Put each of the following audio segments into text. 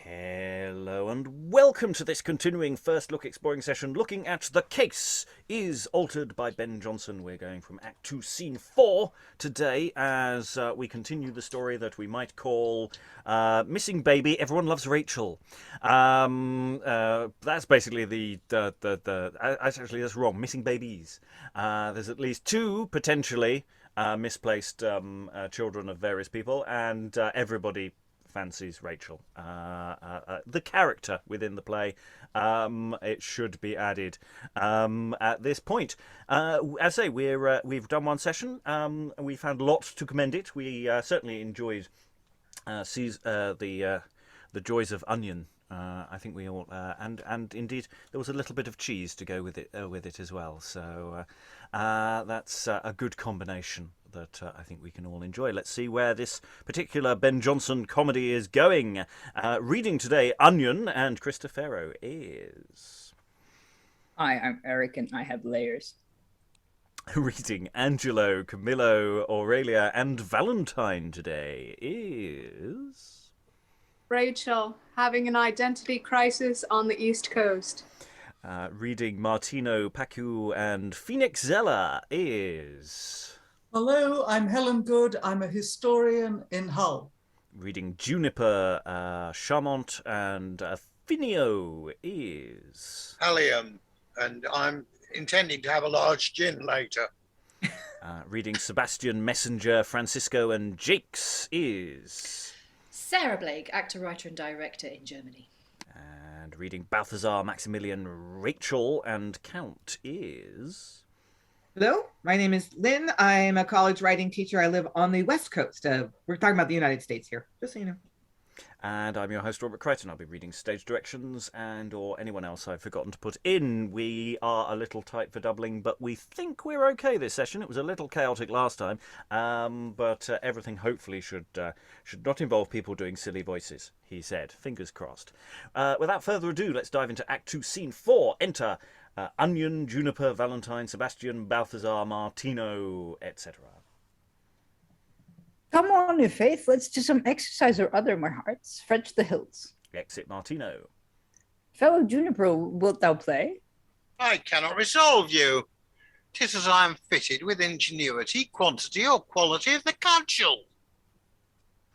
Hello and welcome to this continuing first look exploring session looking at The Case is Altered by Ben Jonson. We're going from Act 2, Scene 4 today as we continue the story that we might call Missing Baby, Everyone Loves Rachael. That's basically actually that's wrong, Missing Babies. There's at least two potentially misplaced children of various people, and everybody fancies Rachael. The character within the play, it should be added at this point. As I say, we've done one session. We found lots to commend it. We certainly enjoyed the joys of onion. I think we all and indeed there was a little bit of cheese to go with it as well. So that's a good combination that I think we can all enjoy. Let's see where this particular Ben Jonson comedy is going. Reading today, Onion and Christophero is... Hi, I'm Eric and I have layers. Reading Angelo, Camillo, Aurelia and Valentine today is... Rachael, having an identity crisis on the East Coast. Reading Martino, Pacue and Phoenixella is... Hello, I'm Helen Good. I'm a historian in Hull. Reading Juniper, Chamont and Finio is... Helen, and I'm intending to have a large gin later. Reading Sebastian, Messenger, Francisco and Jaques is... Sarah Blake, actor, writer and director in Germany. And reading Balthasar, Maximilian, Rachael and Count is... Hello, my name is Lynn. I'm a college writing teacher. I live on the West Coast. We're talking about the United States here, just so you know. And I'm your host, Robert Crighton. I'll be reading stage directions and or anyone else I've forgotten to put in. We are a little tight for doubling, but we think we're okay this session. It was a little chaotic last time, but everything hopefully should not involve people doing silly voices, he said. Fingers crossed. Without further ado, let's dive into Act 2, Scene 4. Enter Onion, Juniper, Valentine, Sebastian, Balthasar, Martino, etc. Come on, your faith. Let's do some exercise or other, my hearts. Fetch the hills. Exit Martino. Fellow Juniper, wilt thou play? I cannot resolve you. 'Tis as I am fitted with ingenuity, quantity, or quality of the cudgel.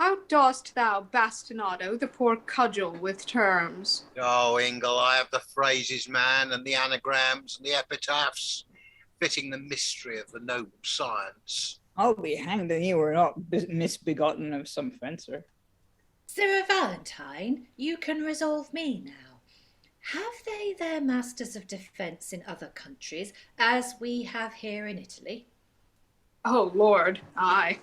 How dost thou bastinado the poor cudgel with terms? Oh, Ingle, I have the phrases, man, and the anagrams and the epitaphs, fitting the mystery of the noble science. I'll be hanged that you were not misbegotten of some fencer. Sir Valentine, you can resolve me now. Have they their masters of defence in other countries, as we have here in Italy? Oh, Lord, aye.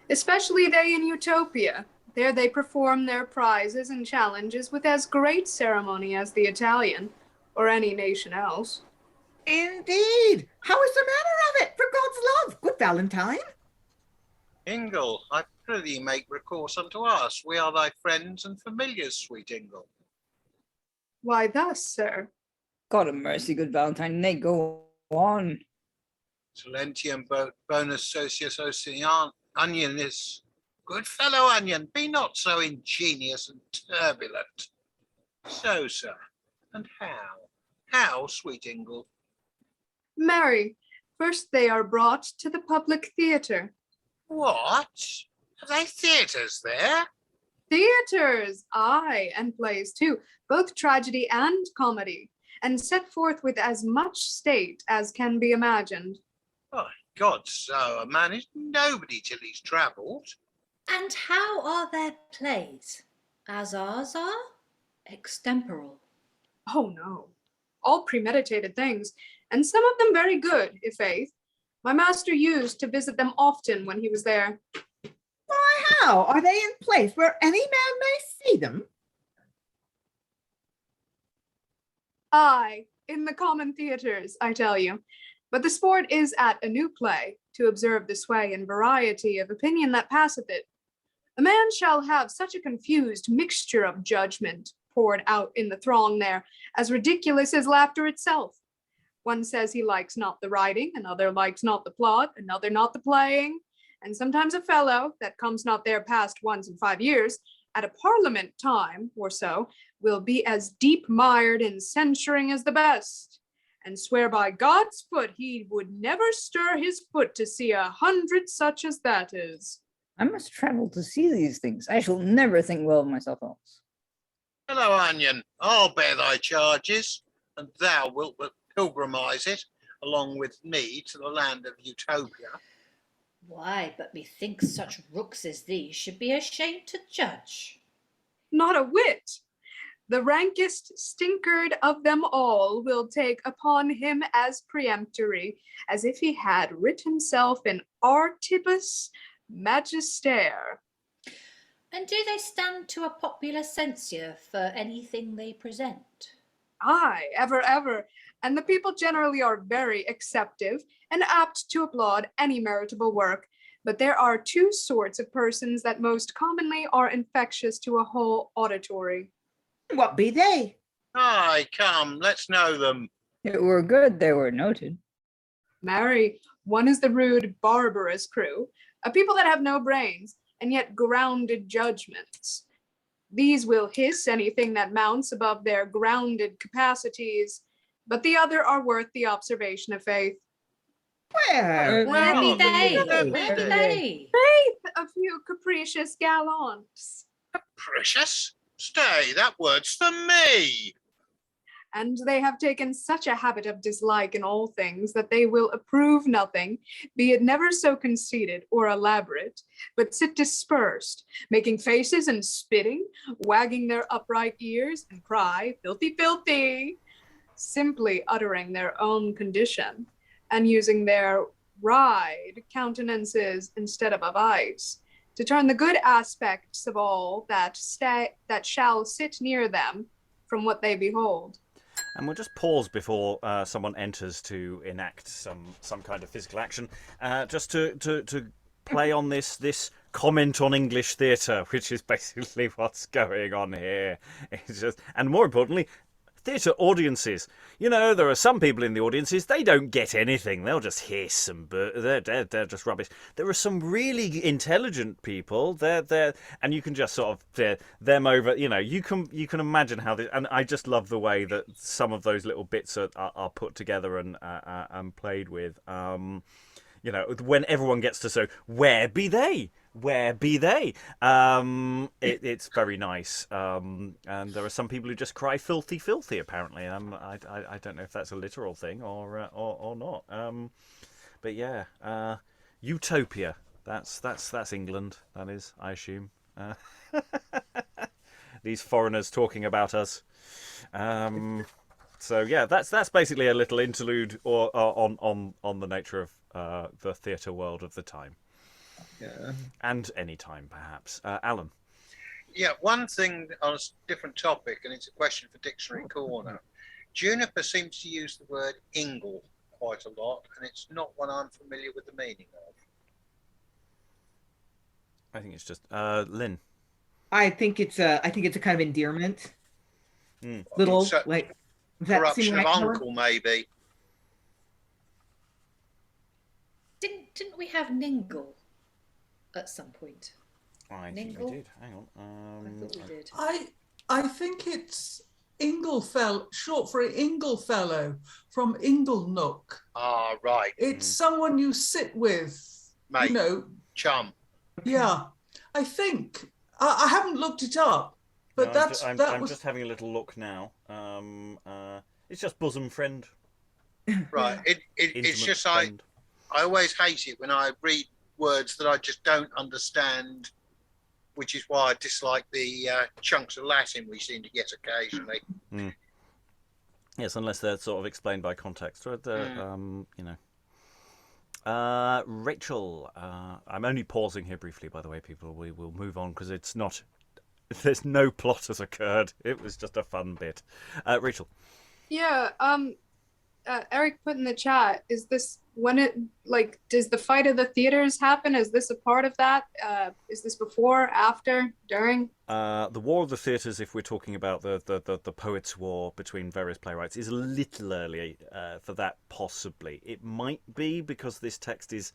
Especially they in Utopia. There they perform their prizes and challenges with as great ceremony as the Italian, or any nation else. Indeed. How is the manner of it, for God's love, good Valentine? Ingle, I prithee make recourse unto us. We are thy friends and familiars, sweet Ingle. Why thus, sir? God have mercy, good Valentine. Nay, go on. Silentium bonus socius ocean. Onion is... Good fellow Onion, be not so ingenious and turbulent. So, sir, and how? How, sweet Ingle? Marry, first they are brought to the public theatre. What? Have they theatres there? Theatres, aye, and plays too, both tragedy and comedy, and set forth with as much state as can be imagined. Oh, God, so a man is nobody till he's travelled. And how are their plays? As ours are? Extemporal. Oh no, all premeditated things, and some of them very good, i' faith. My master used to visit them often when he was there. Why, how? Are they in place where any man may see them? Aye, in the common theatres, I tell you. But the sport is at a new play, to observe the sway and variety of opinion that passeth it. A man shall have such a confused mixture of judgment poured out in the throng there, as ridiculous as laughter itself. One says he likes not the writing, another likes not the plot, another not the playing, and sometimes a fellow, that comes not there past once in 5 years, at a parliament time or so, will be as deep mired in censuring as the best, and swear by God's foot he would never stir his foot to see 100 such as that is. I must travel to see these things. I shall never think well of myself else. Hello, Onion. I'll bear thy charges, and thou wilt but pilgrimise it along with me to the land of Utopia. Why, but methinks such rooks as these should be ashamed to judge. Not a whit. The rankest stinkard of them all will take upon him as peremptory, as if he had writ himself in Artibus Magister. And do they stand to a popular censure for anything they present? Aye, ever, and the people generally are very acceptive and apt to applaud any meritable work. But there are two sorts of persons that most commonly are infectious to a whole auditory. What be they? Aye, come, let's know them. It were good they were noted. Marry, one is the rude, barbarous crew, a people that have no brains, and yet grounded judgments. These will hiss anything that mounts above their grounded capacities, but the other are worth the observation of faith. Where? Where be they? Where be Where be they? they? A few capricious gallants. Precious? Stay, that word's for me. And they have taken such a habit of dislike in all things that they will approve nothing, be it never so conceited or elaborate, but sit dispersed, making faces and spitting, wagging their upright ears and cry, filthy, filthy, simply uttering their own condition and using their wide countenances instead of eyes to turn the good aspects of all that shall sit near them from what they behold. And we'll just pause before someone enters to enact some kind of physical action, just to play on this comment on English theatre, which is basically what's going on here. It's just, and more importantly, theatre audiences. You know, there are some people in the audiences, they don't get anything. They'll just hiss and they're just rubbish. There are some really intelligent people. They're and you can just sort of them over. You know, you can imagine how this. And I just love the way that some of those little bits are put together and played with. You know, when everyone gets to so, where be they? Where be they? It's very nice. And there are some people who just cry filthy, filthy, apparently. I don't know if that's a literal thing or not. But yeah, Utopia. That's England, that is, I assume. These foreigners talking about us. So yeah, that's basically a little interlude on the nature of the theatre world of the time. Yeah. And any time, perhaps. Alan. Yeah, one thing on a different topic, and it's a question for Dictionary Corner. Juniper seems to use the word ingle quite a lot, and it's not one I'm familiar with the meaning of. I think it's just Lynn. I think it's a kind of endearment. Mm. Little So, like does that corruption seem of right, Helen? uncle, maybe. Didn't we have Ningle at some point? I think we Ningle? did. Hang on. I thought we did. I think it's Inglefell, short for Inglefellow from Inglenook. Ah, right. It's someone you sit with, Mate. you know. Chum. Yeah, I think. I haven't looked it up, but No, that I'm was just having a little look now. It's just bosom friend. Right. It's Intimate just friend. I always hate it when I read words that I just don't understand, which is why I dislike the chunks of Latin we seem to get occasionally. Yes, unless they're sort of explained by context. Or you know. Rachael, I'm only pausing here briefly, by the way, people. We will move on because it's not. There's no plot has occurred. It was just a fun bit. Rachael. Yeah, Eric put in the chat, is this when it, like, does the fight of the theaters happen? Is this a part of that? Is this before, after, during? The War of the Theatres, if we're talking about the Poets' War between various playwrights, is a little early for that, possibly. It might be because this text is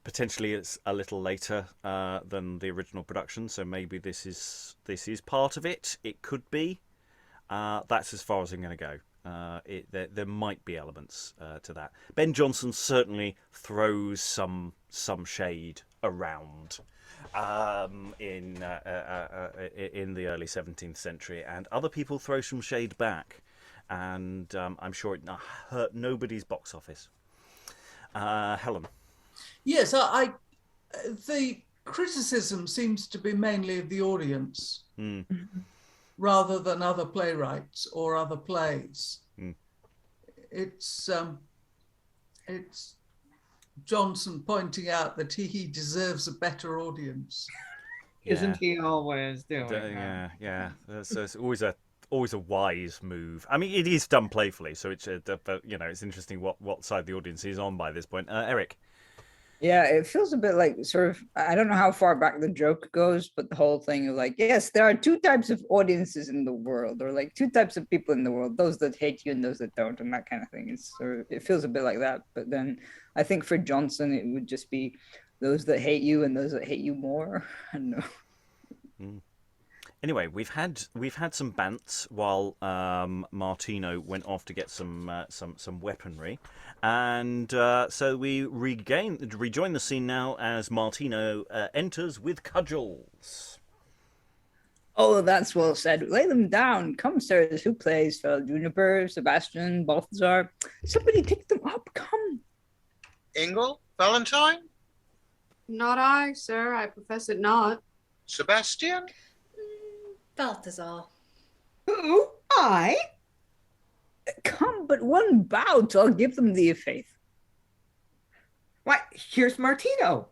Potentially, it's a little later than the original production, so maybe this is part of it. It could be. That's as far as I'm going to go. There might be elements to that. Ben Jonson certainly throws some shade around in the early 17th century, and other people throw some shade back, and I'm sure it hurt nobody's box office. Helen. Yes, the criticism seems to be mainly of the audience rather than other playwrights or other plays. It's Jonson pointing out that he deserves a better audience. Isn't he always doing that? Yeah. So it's always a wise move. I mean, it is done playfully, so it's it's interesting what side the audience is on by this point. Eric. Yeah, it feels a bit like sort of, I don't know how far back the joke goes, but the whole thing of like, yes, there are two types of audiences in the world, or like two types of people in the world, those that hate you and those that don't, and that kind of thing. It's sort of, it feels a bit like that. But then I think for Jonson, it would just be those that hate you and those that hate you more. I don't know. Anyway, we've had some bants while Martino went off to get some weaponry, and so we rejoin the scene now as Martino enters with cudgels. Oh, that's well said. Lay them down. Come, sirs. Who plays? Fellow Juniper, Sebastian, Balthasar. Somebody pick them up. Come. Ingle? Valentine? Not I, sir. I profess it not. Sebastian? Balthasar. Who? I? Come, but one bout. I'll give them the faith. Why, here's Martino.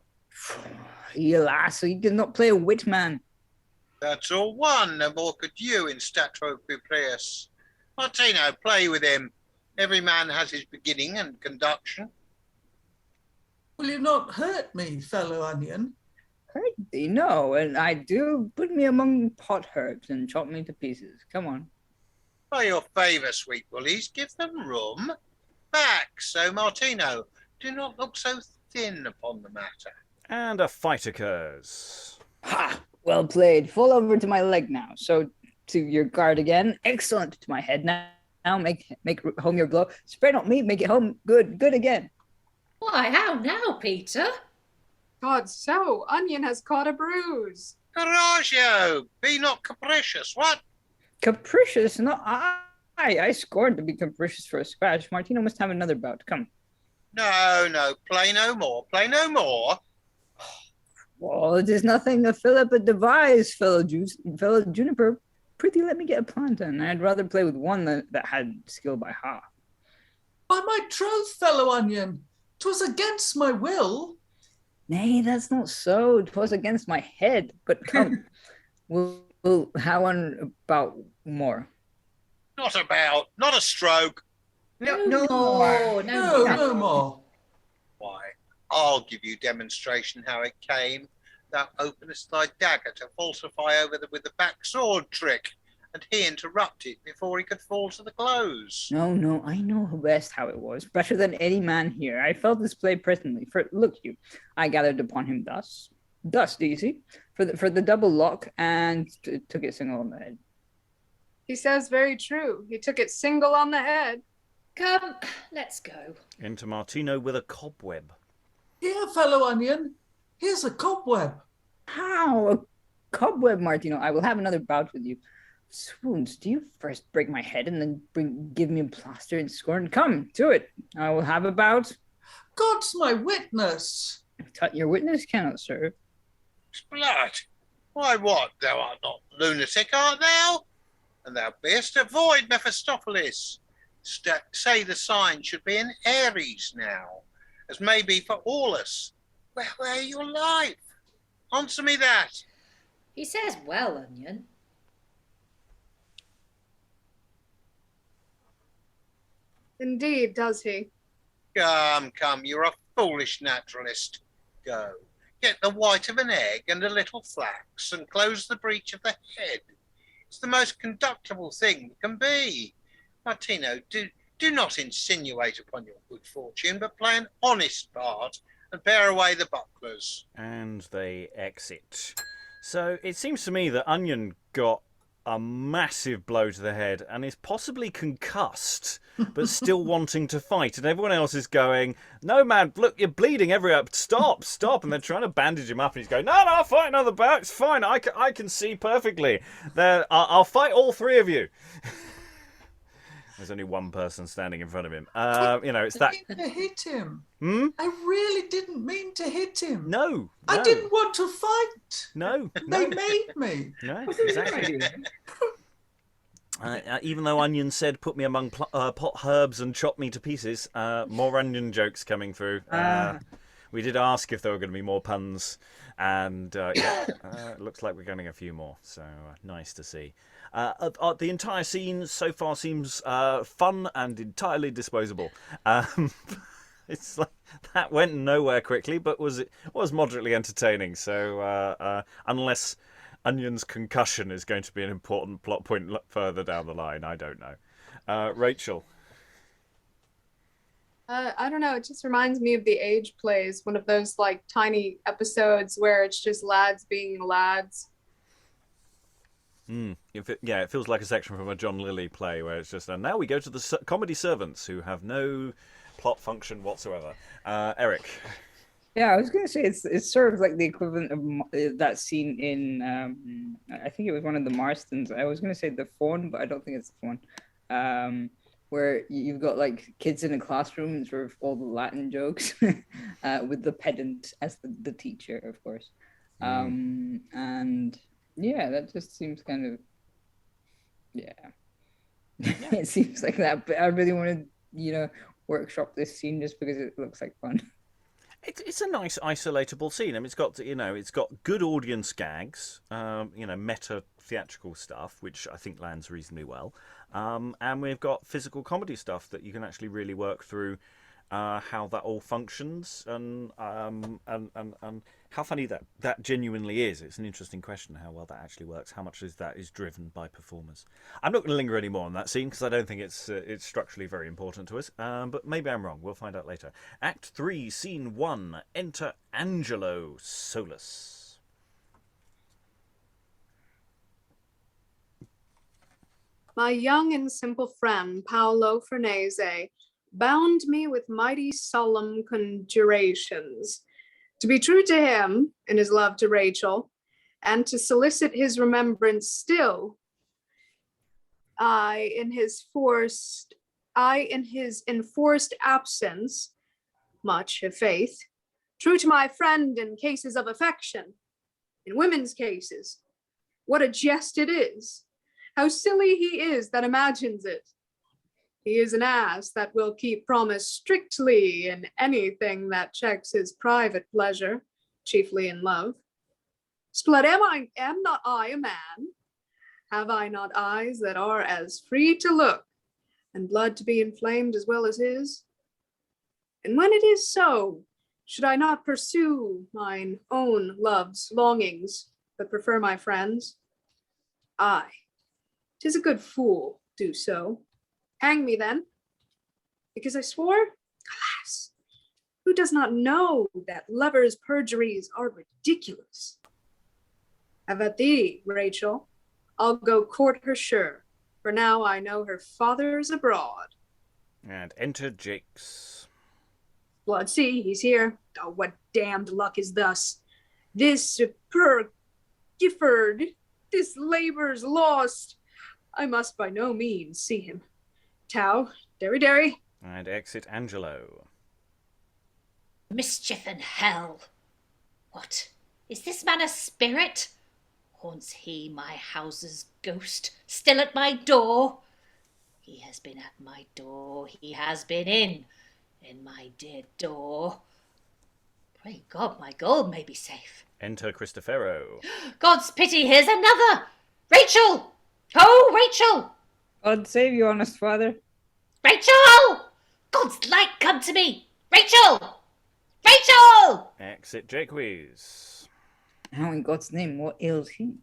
Alas, he did not play a wit man. That's all one. No more could you in statro Publius. Martino, play with him. Every man has his beginning and conduction. Will you not hurt me, fellow onion? Hurt thee? No, and I do. Put me among pot herbs and chop me to pieces. Come on. By your favour, sweet bullies, give them room. Back, so Martino, do not look so thin upon the matter. And a fight occurs. Ha! Well played. Fall over to my leg now. So to your guard again. Excellent. To my head now. Now make home your blow. Spread on me. Make it home. Good. Good again. Why, how now, Peter? God, so Onion has caught a bruise. Coraggio, be not capricious, what? Capricious? No, I scorned to be capricious for a scratch. Martino must have another bout. Come. No, play no more, play no more. Well, it is nothing a Philip had devised, fellow Juniper. Prithee, let me get a plant in. I'd rather play with one that had skill by half. By my troth, fellow onion, 'twas against my will. Nay, that's not so. 'Twas against my head. But come, we'll have one about more. Not a stroke. No more. Why, I'll give you demonstration how it came. Thou openest thy dagger to falsify with the back sword trick, and he interrupted before he could fall to the close. No, I know best how it was. Better than any man here. I felt this play presently. For look you, I gathered upon him thus, do you see? For the double lock, and took it single on the head. He says very true. He took it single on the head. Come, let's go. Into Martino with a cobweb. Here, fellow onion, here's a cobweb. How? A cobweb, Martino. I will have another bout with you. Swoons, do you first break my head and then give me a plaster and scorn? Come, to it. I will have a bout. God's my witness. Your witness cannot serve. Blood! Why, what? Thou art not lunatic, art thou? And thou beest avoid Mephistopheles. Say the sign should be in Aries now, as may be for Aulus. Where your life? Answer me that. He says well, Onion. Indeed, does he? Come, you're a foolish naturalist. Go, get the white of an egg and a little flax, and close the breech of the head. It's the most conductible thing that can be. Martino, do not insinuate upon your good fortune, but play an honest part, and bear away the bucklers. And they exit. So it seems to me that Onion got a massive blow to the head and is possibly concussed, but still wanting to fight. And everyone else is going, no, man, look, you're bleeding everywhere. Stop. And they're trying to bandage him up. And he's going, no, I'll fight another bout. It's fine. I can see perfectly. I'll fight all three of you. There's only one person standing in front of him. It's that. I didn't hit him. Hmm? I really didn't mean to hit him. No. I didn't want to fight. No. They made me. No, exactly. Even though Onion said, put me among pot herbs and chop me to pieces, more Onion jokes coming through. We did ask if there were going to be more puns, and it looks like we're getting a few more, so nice to see. The entire scene so far seems fun and entirely disposable. It's like that went nowhere quickly, but was moderately entertaining. So unless Onion's concussion is going to be an important plot point further down the line, I don't know. Rachael. I don't know. It just reminds me of the Age plays, one of those like tiny episodes where it's just lads being lads. It feels like a section from a John Lilly play where it's just, and now we go to the comedy servants who have no plot function whatsoever. Eric. Yeah, I was going to say it's sort of like the equivalent of that scene in, I think it was one of the Marstons. I was going to say the Fawn, but I don't think it's the Fawn. Where you've got like kids in a classroom and sort of all the Latin jokes with the pedant as the teacher, of course. And yeah, that just seems kind of, it seems like that. But I really want to, workshop this scene just because it looks like fun. It's a nice isolatable scene. I mean, it's got good audience gags, meta theatrical stuff, which I think lands reasonably well. And we've got physical comedy stuff that you can actually really work through how that all functions and how funny that genuinely is. It's an interesting question how well that actually works. How much is that is driven by performers? I'm not going to linger any more on that scene because I don't think it's structurally very important to us. But maybe I'm wrong. We'll find out later. Act 3, Scene 1. Enter Angelo Solus. My young and simple friend, Paolo Farnese, bound me with mighty solemn conjurations to be true to him in his love to Rachael, and to solicit his remembrance still. I, in his enforced absence, much have faith, true to my friend in cases of affection, in women's cases. What a jest it is! How silly he is that imagines it. He is an ass that will keep promise strictly in anything that checks his private pleasure, chiefly in love. Splut, am not I a man? Have I not eyes that are as free to look, and blood to be inflamed as well as his? And when it is so, should I not pursue mine own love's longings, but prefer my friends? Aye, 'tis a good fool do so. Hang me then, because I swore? Alas, who does not know that lovers' perjuries are ridiculous? Have at thee, Rachael. I'll go court her sure, for now I know her father's abroad. And enter Jaques. Blood, see, he's here. Oh, what damned luck is thus? This superb Gifford, this labor's lost. I must by no means see him. Tau, derry. And exit Angelo. Mischief and hell! What? Is this man a spirit? Haunts he my house's ghost, still at my door? He has been at my door, he has been in my dear door. Pray God my gold may be safe. Enter Christophero. God's pity, here's another! Rachael! Oh, Rachael! God save you, honest father. Rachael! God's light come to me! Rachael! Rachael! Exit Jaques. How in God's name, what ails he?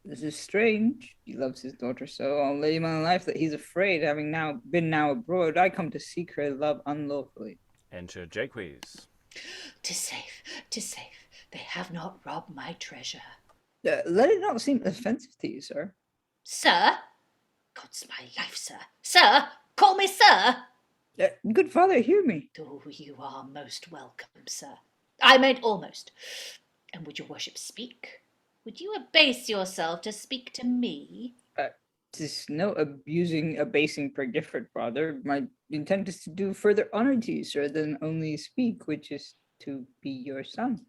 This is strange. He loves his daughter so. I'll lay my life that he's afraid, having been now abroad. I come to seek her love unlawfully. Enter Jaques. 'Tis safe, 'tis safe. They have not robbed my treasure. Let it not seem offensive to you, sir. Sir? God's my life, sir. Sir? Call me sir? Good father, hear me. Oh, you are most welcome, sir. I meant almost. And would your worship speak? Would you abase yourself to speak to me? 'Tis no abasing per Gifford, father. My intent is to do further honor to you, sir, than only speak, which is to be your son.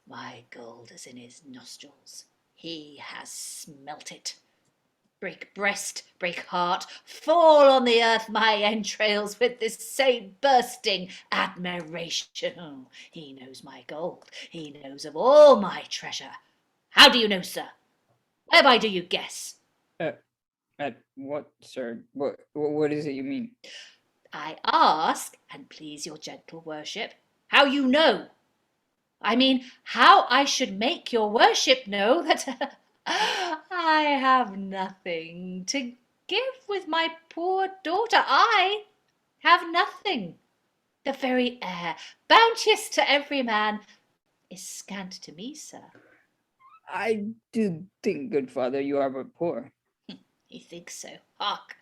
My gold is in his nostrils. He has smelt it. Break breast, break heart, fall on the earth my entrails with this same bursting admiration. Oh, he knows my gold. He knows of all my treasure. How do you know, sir? Whereby do you guess? At what, sir? What is it you mean? I ask, and please your gentle worship, how you know. I mean, how I should make your worship know that I have nothing to give with my poor daughter. I have nothing. The very air, bounteous to every man, is scant to me, sir. I do think, good father, you are but poor. He thinks so, hark.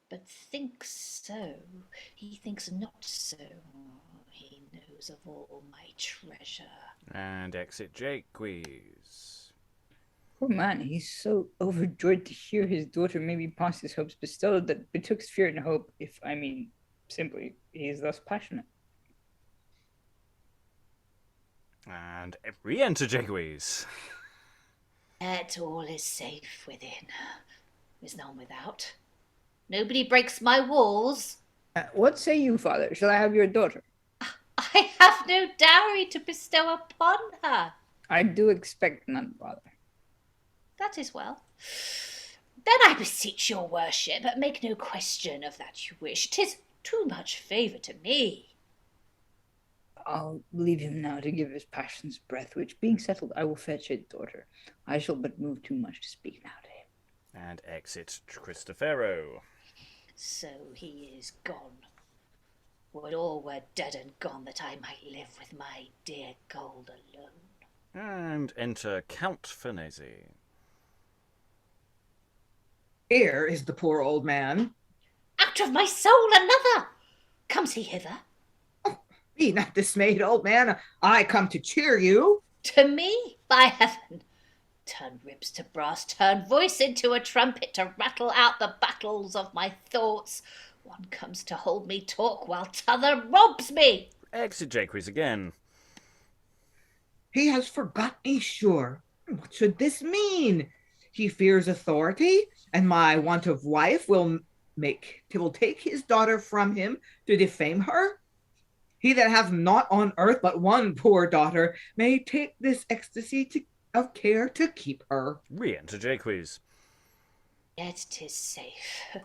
But thinks so, he thinks not so. He knows of all my treasure. And exit Jaques. Poor man, he's so overjoyed to hear his daughter may be past his hopes bestowed that betwixt fear and hope, if I mean simply, he is thus passionate. And re-enter Jaques. Yet all is safe within. Is none without. Nobody breaks my walls. What say you, father? Shall I have your daughter? I have no dowry to bestow upon her. I do expect none, father. That is well. Then I beseech your worship, make no question of that you wish. 'Tis too much favour to me. I'll leave him now to give his passion's breath, which being settled, I will fetch his daughter. I shall but move too much to speak now to him. And exit Christophero. So he is gone. Would all were dead and gone that I might live with my dear gold alone. And enter Count Farnese. Here is the poor old man. Out of my soul another! Comes he hither? Be not dismayed, old man. I come to cheer you. To me, by heaven! Turn ribs to brass, turn voice into a trumpet to rattle out the battles of my thoughts. One comes to hold me talk while t'other robs me. Exit Jaques again. He has forgot me, sure. What should this mean? He fears authority, and my want of wife will take his daughter from him to defame her. He that hath naught on earth but one poor daughter may take this ecstasy of care to keep her. Re-enter Jaques. Yet 'tis safe.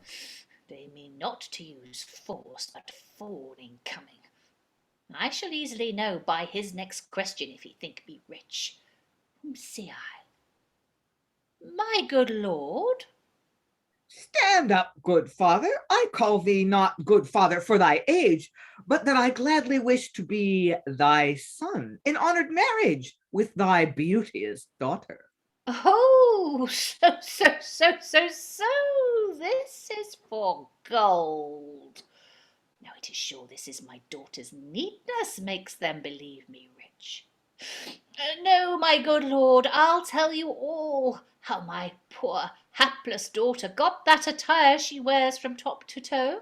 They mean not to use force, but fawning coming. I shall easily know by his next question if he think me rich. Whom see I? My good lord? Stand up, good father. I call thee not good father for thy age, but that I gladly wish to be thy son in honored marriage with thy beauteous daughter. Oh, so, this is for gold. Now it is sure this is my daughter's neatness makes them believe me rich. No, my good lord, I'll tell you all, how my poor hapless daughter got that attire she wears from top to toe.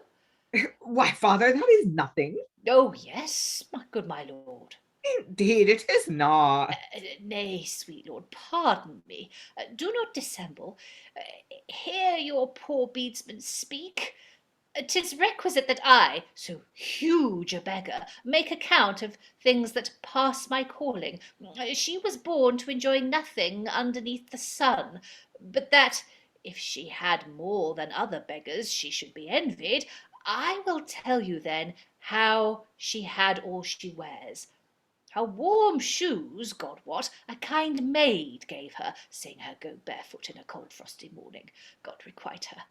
Why, father, that is nothing. Oh, yes, my good my lord. Indeed, it is not. Nay, sweet lord, pardon me. Do not dissemble. Hear your poor beadsman speak. 'Tis requisite that I, so huge a beggar, make account of things that pass my calling. She was born to enjoy nothing underneath the sun, but that, if she had more than other beggars, she should be envied. I will tell you then how she had all she wears. Her warm shoes, God wot, a kind maid gave her, seeing her go barefoot in a cold frosty morning. God requite her.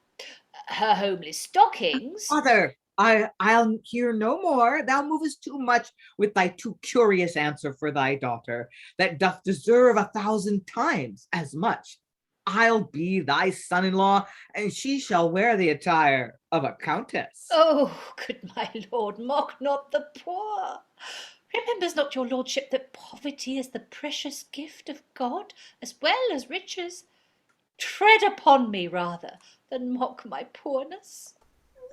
Her homely stockings. Mother, I'll hear no more. Thou movest too much with thy too curious answer for thy daughter, that doth deserve 1,000 times as much. I'll be thy son-in-law, and she shall wear the attire of a countess. Oh, good my lord, mock not the poor. Remembers not your lordship that poverty is the precious gift of God, as well as riches? Tread upon me rather than mock my poorness.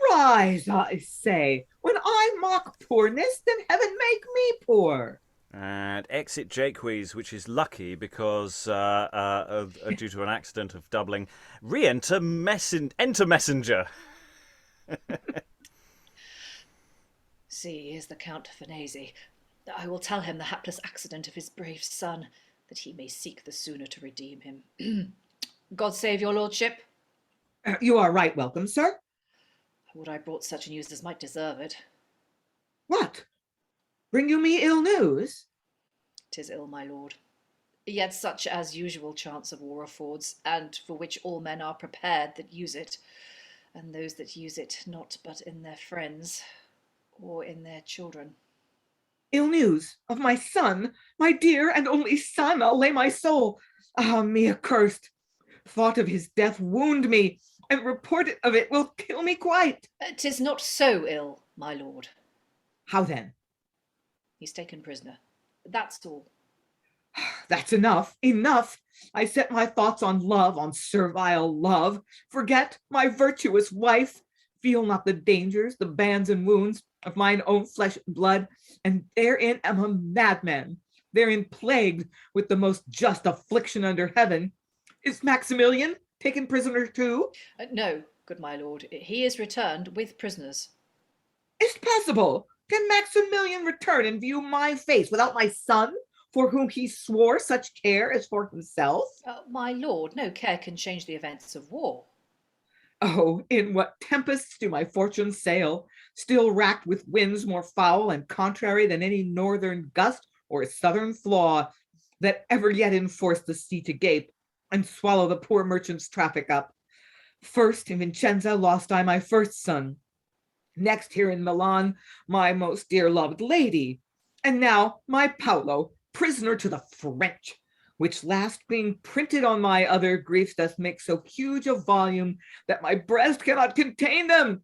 Rise, I say. When I mock poorness, then heaven make me poor. And exit Jaques, which is lucky because due to an accident of doubling. Re-enter enter messenger. See, here's the Count Farnese. I will tell him the hapless accident of his brave son, that he may seek the sooner to redeem him. God save your lordship. You are right welcome, sir. Would I brought such news as might deserve it. What? Bring you me ill news? 'Tis ill, my lord. Yet such as usual chance of war affords, and for which all men are prepared that use it, and those that use it not but in their friends, or in their children. Ill news of my son, my dear and only son, I'll lay my soul. Ah, me accursed. Thought of his death wound me, and report of it will kill me quite. 'Tis not so ill, my lord. How then? He's taken prisoner. That's all. That's enough, enough. I set my thoughts on love, on servile love. Forget my virtuous wife. Feel not the dangers, the bands and wounds of mine own flesh and blood, and therein am a madman, therein plagued with the most just affliction under heaven. Is Maximilian taken prisoner too? No, good my lord. He is returned with prisoners. Is't possible? Can Maximilian return and view my face without my son, for whom he swore such care as for himself? My lord, no care can change the events of war. Oh, in what tempests do my fortunes sail, still racked with winds more foul and contrary than any northern gust or southern flaw that ever yet enforced the sea to gape and swallow the poor merchant's traffic up. First in Vicenza lost I my first son, next here in Milan my most dear loved lady, and now my Paolo, prisoner to the French, which last being printed on my other griefs doth make so huge a volume that my breast cannot contain them.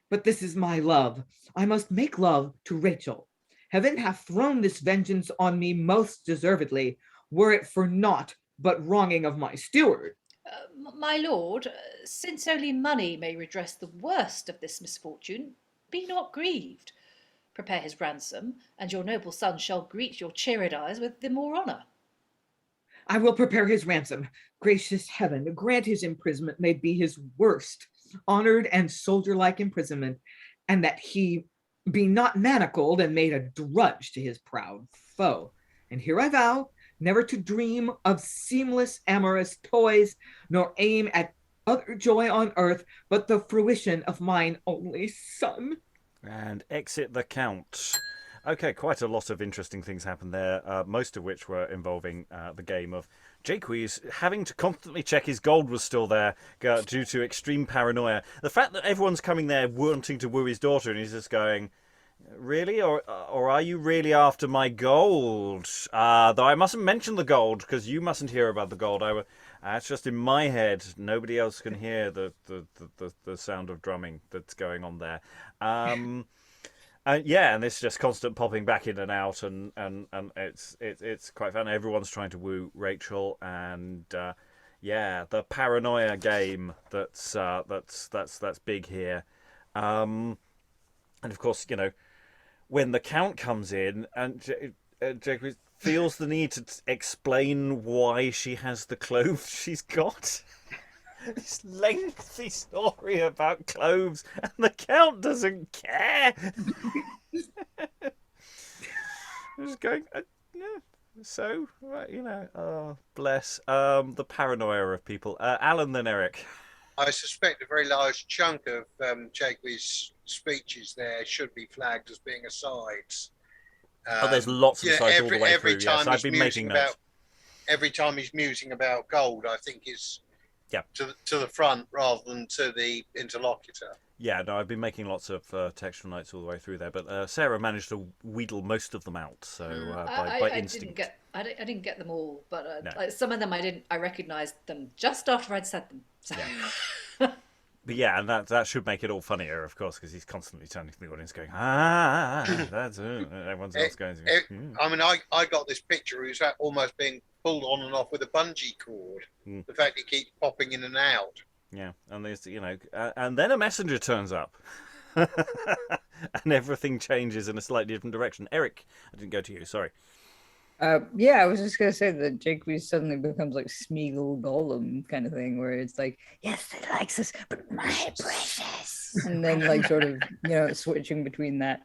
But this is my love. I must make love to Rachael. Heaven hath thrown this vengeance on me most deservedly, were it for naught but wronging of my steward. My lord, since only money may redress the worst of this misfortune, be not grieved. Prepare his ransom, and your noble son shall greet your cheered eyes with the more honour. I will prepare his ransom. Gracious heaven, grant his imprisonment may be his worst, honored and soldier-like imprisonment, and that he be not manacled and made a drudge to his proud foe. And here I vow never to dream of seamless amorous toys, nor aim at other joy on earth but the fruition of mine only son. And exit the Count. Okay, quite a lot of interesting things happened there, most of which were involving the game of Jaques having to constantly check his gold was still there due to extreme paranoia. The fact that everyone's coming there wanting to woo his daughter and he's just going, really? Or are you really after my gold? Though I mustn't mention the gold because you mustn't hear about the gold. That's just in my head. Nobody else can hear the sound of drumming that's going on there. Yeah, and this just constant popping back in and out, and it's quite fun. Everyone's trying to woo Rachael, and yeah, the paranoia game that's big here, and of course, you know, when the Count comes in and Jaques feels the need to explain why she has the clothes she's got. This lengthy story about clothes, and the Count doesn't care. I'm just going, yeah, so, right, you know, oh, bless. The paranoia of people. Alan, then Eric. I suspect a very large chunk of Jaques' speeches there should be flagged as being asides. there's lots of sides all the way every through. time Yes, I've he's been musing making notes. about, every time he's musing about gold, I think is Yeah. to the front rather than to the interlocutor. Yeah, no, I've been making lots of textual notes all the way through there, but Sarah managed to wheedle most of them out. So by instinct, I didn't get them all, but No. like some of them I recognised them just after I'd said them. So. Yeah. But yeah, and that should make it all funnier, of course, because he's constantly turning to the audience going, that's everyone's else going. I mean, I got this picture. He was almost being pulled on and off with a bungee cord. Mm. The fact he keeps popping in and out. Yeah, and there's and then a messenger turns up, and everything changes in a slightly different direction. Eric, I didn't go to you. Sorry. Yeah, I was just gonna say that Jaques suddenly becomes like Smeagol Gollum kind of thing, where it's like, yes, it likes us, but my precious, and then like sort of switching between that.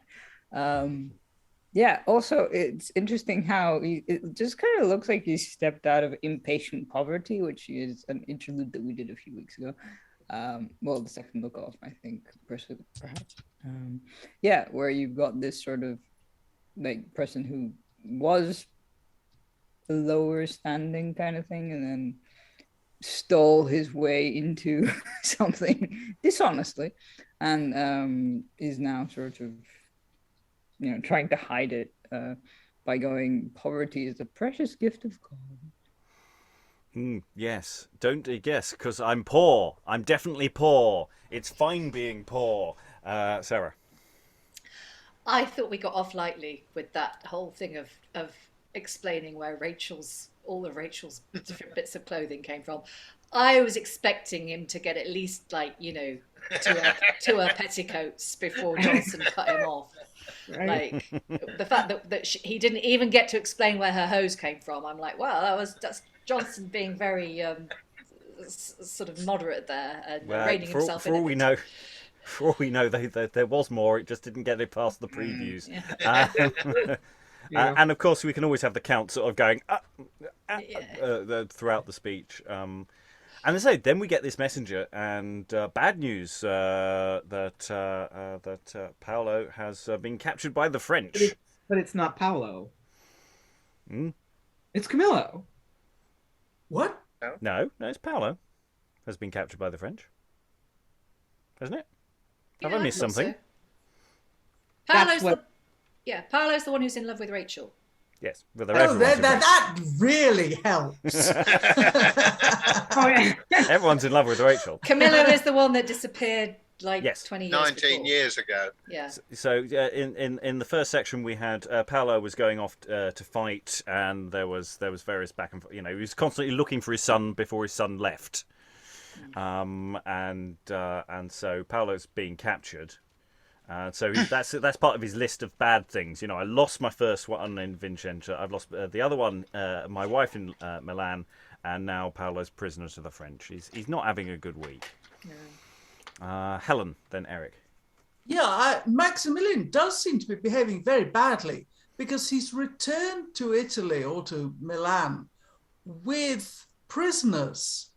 Yeah. Also, it's interesting how it just kind of looks like he stepped out of Impatient Poverty, which is an interlude that we did a few weeks ago. Well, the second look off, I think, perhaps. Yeah, where you've got this sort of like person who was lower standing kind of thing, and then stole his way into something dishonestly, and is now sort of trying to hide it by going, poverty is a precious gift of God. Yes, don't guess, because I'm poor. I'm definitely poor. It's fine being poor. Sarah. I thought we got off lightly with that whole thing of explaining where all of Rachel's different bits of clothing came from. I was expecting him to get at least to her petticoats before Jonson cut him off. Right. Like the fact that he didn't even get to explain where her hose came from. I'm like, wow, that's Jonson being very sort of moderate there and reining himself in. For all we know, there was more. It just didn't get it past the previews. Yeah. And of course, we can always have the count sort of going throughout the speech. And as I say, then we get this messenger and bad news that Paolo has been captured by the French. But it's not Paolo. Mm? It's Camillo. What? No, it's Paolo has been captured by the French, hasn't it? Have I missed something? So. Paolo's the one who's in love with Rachael. Yes, but that really helps. Oh yeah. Everyone's in love with Rachael. Camillo is the one that disappeared 20 years 19 years ago. Yeah. So in the first section we had Paolo was going off to fight, and there was various back and forth. He was constantly looking for his son before his son left, and so Paolo's being captured. So that's part of his list of bad things. I lost my first one in Vincenza. I've lost the other one, my wife in Milan, and now Paolo's prisoner to the French. He's not having a good week. No. Helen, then Eric. Yeah, Maximilian does seem to be behaving very badly because he's returned to Italy or to Milan with prisoners,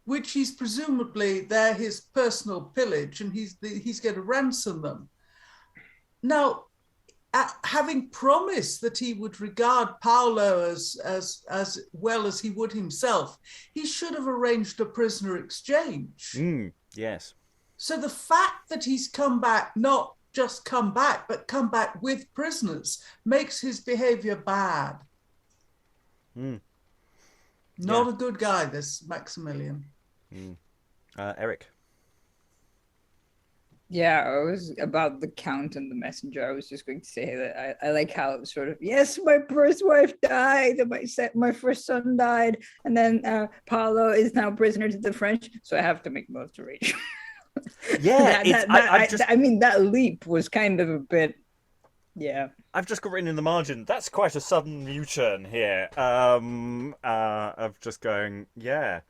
which he's presumably they're his personal pillage, and he's going to ransom them. Now, having promised that he would regard Paolo as well as he would himself, he should have arranged a prisoner exchange. Yes. So the fact that he's come back, not just come back, but come back with prisoners, makes his behavior bad. Not a good guy, this Maximilian. Eric. Yeah, I was about the count and the messenger. I was just going to say that I like how it sort of, yes, my first wife died, and my first son died, and then Paolo is now prisoner to the French, so I have to make most of Rachel. Yeah, I mean, that leap was kind of a bit, yeah. I've just got written in the margin, that's quite a sudden U-turn here. Of just going, yeah.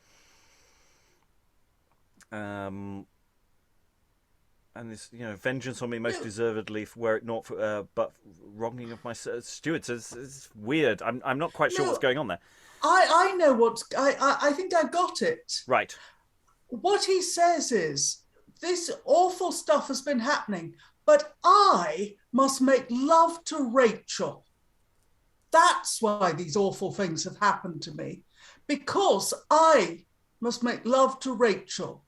And this, vengeance on me most deservedly, were it not for, but wronging of my stewards. It's weird. I'm not quite sure what's going on there. I know I think I got it. Right. What he says is, this awful stuff has been happening, but I must make love to Rachael. That's why these awful things have happened to me, because I must make love to Rachael.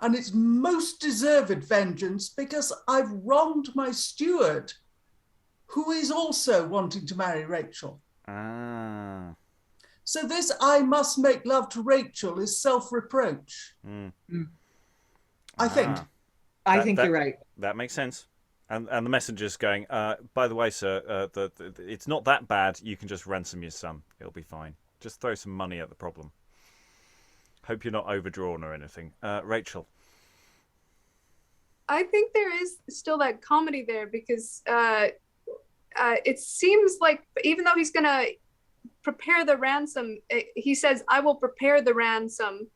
And it's most deserved vengeance because I've wronged my steward, who is also wanting to marry Rachael. Ah. So this I must make love to Rachael is self-reproach. I think. I think you're right. That makes sense. And the messenger's going, by the way, sir, it's not that bad. You can just ransom your son. It'll be fine. Just throw some money at the problem. Hope you're not overdrawn or anything. Rachael. I think there is still that comedy there because it seems like even though he's going to prepare the ransom, he says, I will prepare the ransom,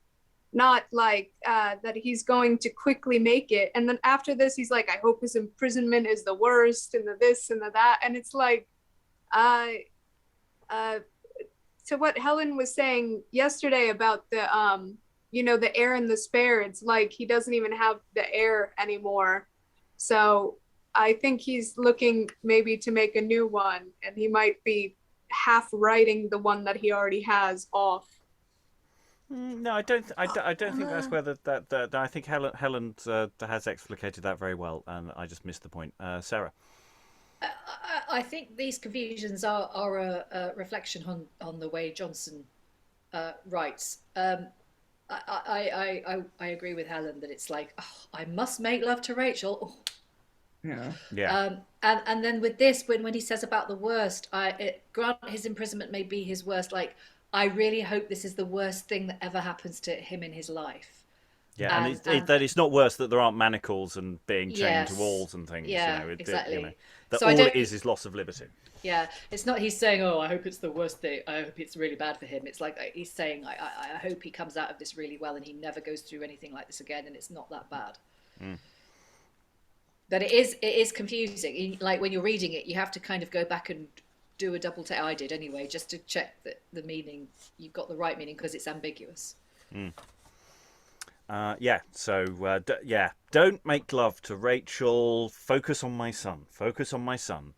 not like that he's going to quickly make it. And then after this, he's like, I hope his imprisonment is the worst and the this and the that. And it's like, to what Helen was saying yesterday about the, the heir and the spare, it's like he doesn't even have the heir anymore. So I think he's looking maybe to make a new one, and he might be half writing the one that he already has off. No, I don't think that's where that I think Helen has explicated that very well, and I just missed the point. Sarah. I think these confusions are a reflection on the way Jonson writes. I agree with Helen that it's like, oh, I must make love to Rachael. Oh. Yeah. And then with this, when he says about the worst, grant his imprisonment may be his worst. Like, I really hope this is the worst thing that ever happens to him in his life. Yeah, and that it's not worse that there aren't manacles and being chained to walls and things. Yeah, exactly. That so all it is loss of liberty. Yeah, it's not he's saying, oh, I hope it's the worst thing. I hope it's really bad for him. It's like he's saying, I hope he comes out of this really well and he never goes through anything like this again and it's not that bad. But it is confusing. Like when you're reading it, you have to kind of go back and do a double take. I did anyway, just to check that the meaning, you've got the right meaning because it's ambiguous. Don't make love to Rachael. Focus on my son. Focus on my son.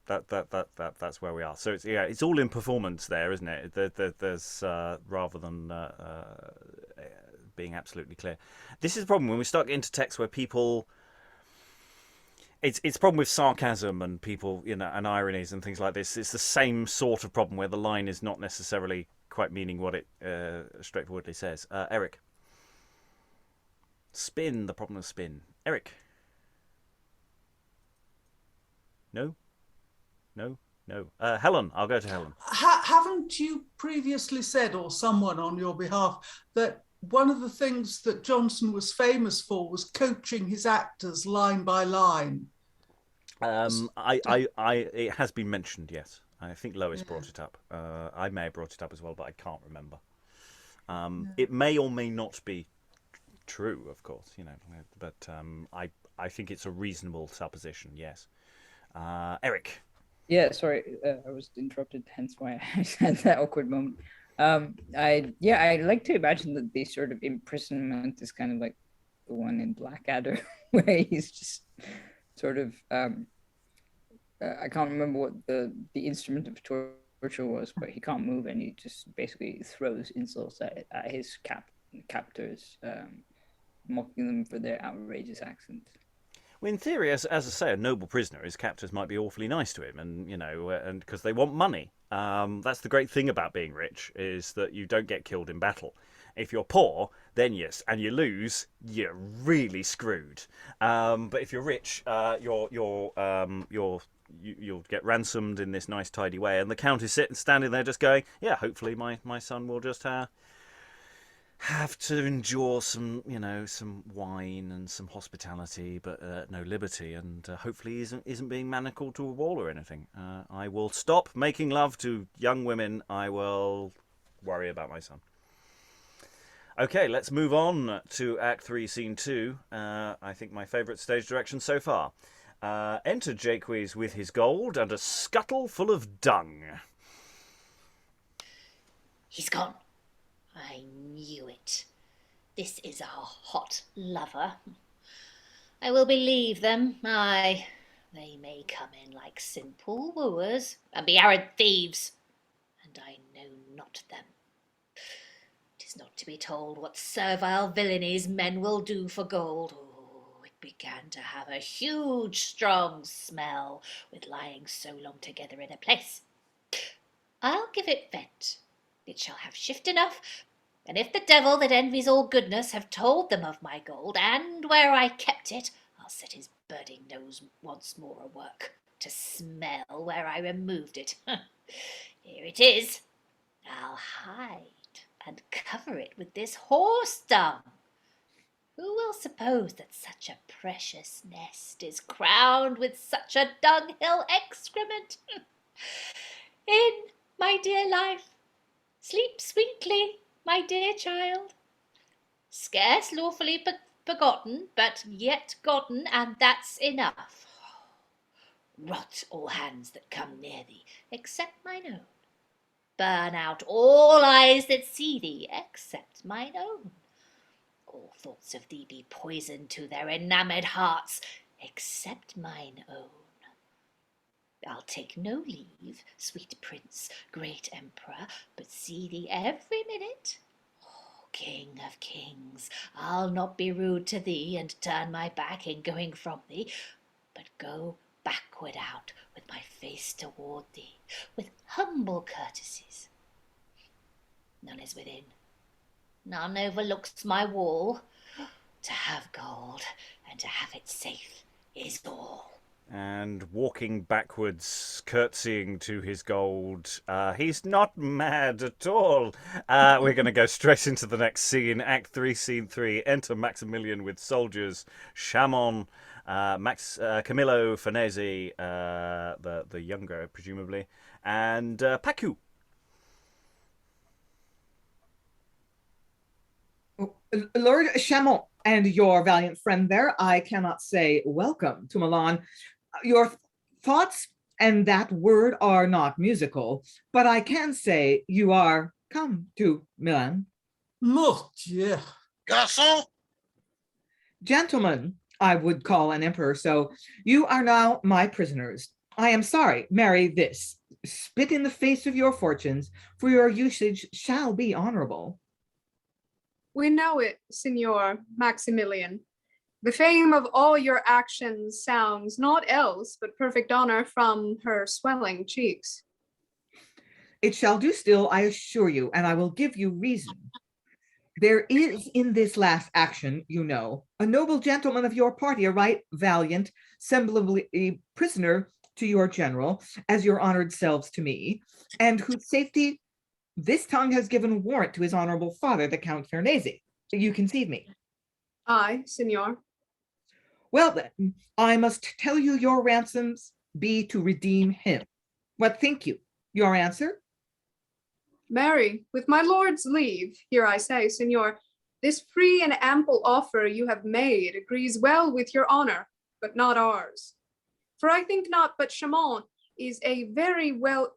That's where we are. So it's all in performance there, isn't it? There's rather than being absolutely clear. This is the problem when we start getting into text where people. It's a problem with sarcasm and people, and ironies and things like this. It's the same sort of problem where the line is not necessarily quite meaning what it straightforwardly says. Eric. Spin, the problem of spin. Eric. No. Helen, I'll go to Helen. Haven't you previously said, or someone on your behalf, that one of the things that Jonson was famous for was coaching his actors line by line? It has been mentioned, yes. I think Lois brought it up. I may have brought it up as well, but I can't remember. It may or may not be true, of course, but I think it's a reasonable supposition, yes. Eric. Yeah, sorry, I was interrupted, hence why I had that awkward moment. I like to imagine that the sort of imprisonment is kind of like the one in Blackadder, where he's just sort of I can't remember what the instrument of torture was, but he can't move and he just basically throws insults at his captors, mocking them for their outrageous accent. Well, in theory, as I say, a noble prisoner, his captors might be awfully nice to him, and and because they want money. That's the great thing about being rich, is that you don't get killed in battle. If you're poor, then yes, and you lose, you're really screwed. But if you're rich, you'll get ransomed in this nice, tidy way, and the count is standing there just going, yeah, hopefully my son will just have to endure some wine and some hospitality, but no liberty, and hopefully isn't being manacled to a wall or anything. I will stop making love to young women. I will worry about my son. Okay, let's move on to Act 3, Scene 2. I think my favourite stage direction so far. Enter Jaques with his gold and a scuttle full of dung. He's gone. I knew it. This is our hot lover. I will believe them, aye. They may come in like simple wooers, and be arrant thieves, and I know not them. 'Tis not to be told what servile villainies men will do for gold. Oh, it began to have a huge strong smell, with lying so long together in a place. I'll give it vent. It shall have shift enough, and if the devil that envies all goodness have told them of my gold, and where I kept it, I'll set his birding nose once more a work, to smell where I removed it. Here it is. I'll hide and cover it with this horse dung. Who will suppose that such a precious nest is crowned with such a dunghill excrement? In, my dear life, sleep sweetly, my dear child. Scarce lawfully begotten, but yet gotten, and that's enough. Rot all hands that come near thee, except mine own. Burn out all eyes that see thee, except mine own. All thoughts of thee be poison to their enamoured hearts, except mine own. I'll take no leave, sweet prince, great emperor, but see thee every minute. Oh, King of kings, I'll not be rude to thee and turn my back in going from thee, but go backward out with my face toward thee, with humble courtesies. None is within, none overlooks my wall. To have gold and to have it safe is all. And walking backwards, curtsying to his gold. He's not mad at all. We're going to go straight into the next scene. Act 3, Scene 3. Enter Maximilian with soldiers. Chamont, Camillo, Farnese, the younger, presumably, and Pacue. Lord Chamont and your valiant friend there, I cannot say welcome to Milan. Your thoughts and that word are not musical, but I can say you are come to Milan. Mon Dieu. Garçon? Gentlemen, I would call an emperor, so you are now my prisoners. I am sorry, marry this. Spit in the face of your fortunes, for your usage shall be honorable. We know it, Signor Maximilian. The fame of all your actions sounds naught else but perfect honor from her swelling cheeks. It shall do still, I assure you, and I will give you reason. There is in this last action, you know, a noble gentleman of your party, a right valiant, semblably prisoner to your general, as your honored selves to me, and whose safety this tongue has given warrant to his honorable father, the Count Farnese. You conceive me? Aye, Signor. Well then, I must tell you your ransoms be to redeem him. What think you? Your answer? Marry, with my lord's leave, here I say, Signor, this free and ample offer you have made agrees well with your honor, but not ours. For I think not but Chamont is a very well,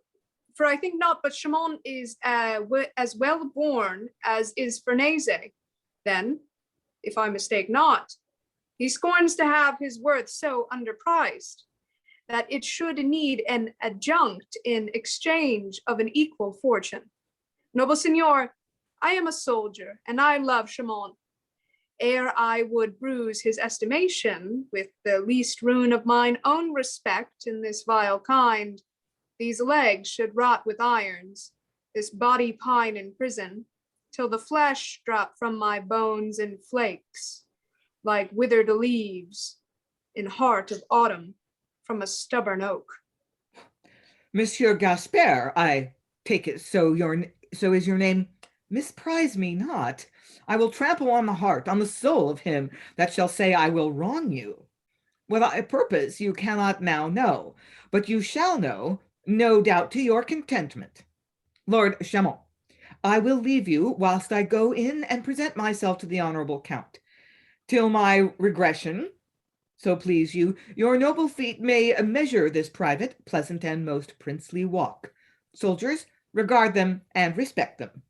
for I think not but Chamont is as well born as is Farnese. Then, if I mistake not, he scorns to have his worth so underpriced that it should need an adjunct in exchange of an equal fortune. Noble Signor, I am a soldier, and I love Chamont. Ere I would bruise his estimation with the least ruin of mine own respect in this vile kind, these legs should rot with irons, this body pine in prison, till the flesh drop from my bones in flakes, like withered leaves in heart of autumn from a stubborn oak. Monsieur Gaspard, I take it so is your name. Misprize me not. I will trample on the heart, on the soul of him that shall say I will wrong you. What I purpose you cannot now know, but you shall know, no doubt to your contentment. Lord Chamont, I will leave you whilst I go in and present myself to the honorable Count. Till my regression, so please you, your noble feet may measure this private, pleasant, and most princely walk. Soldiers, regard them and respect them.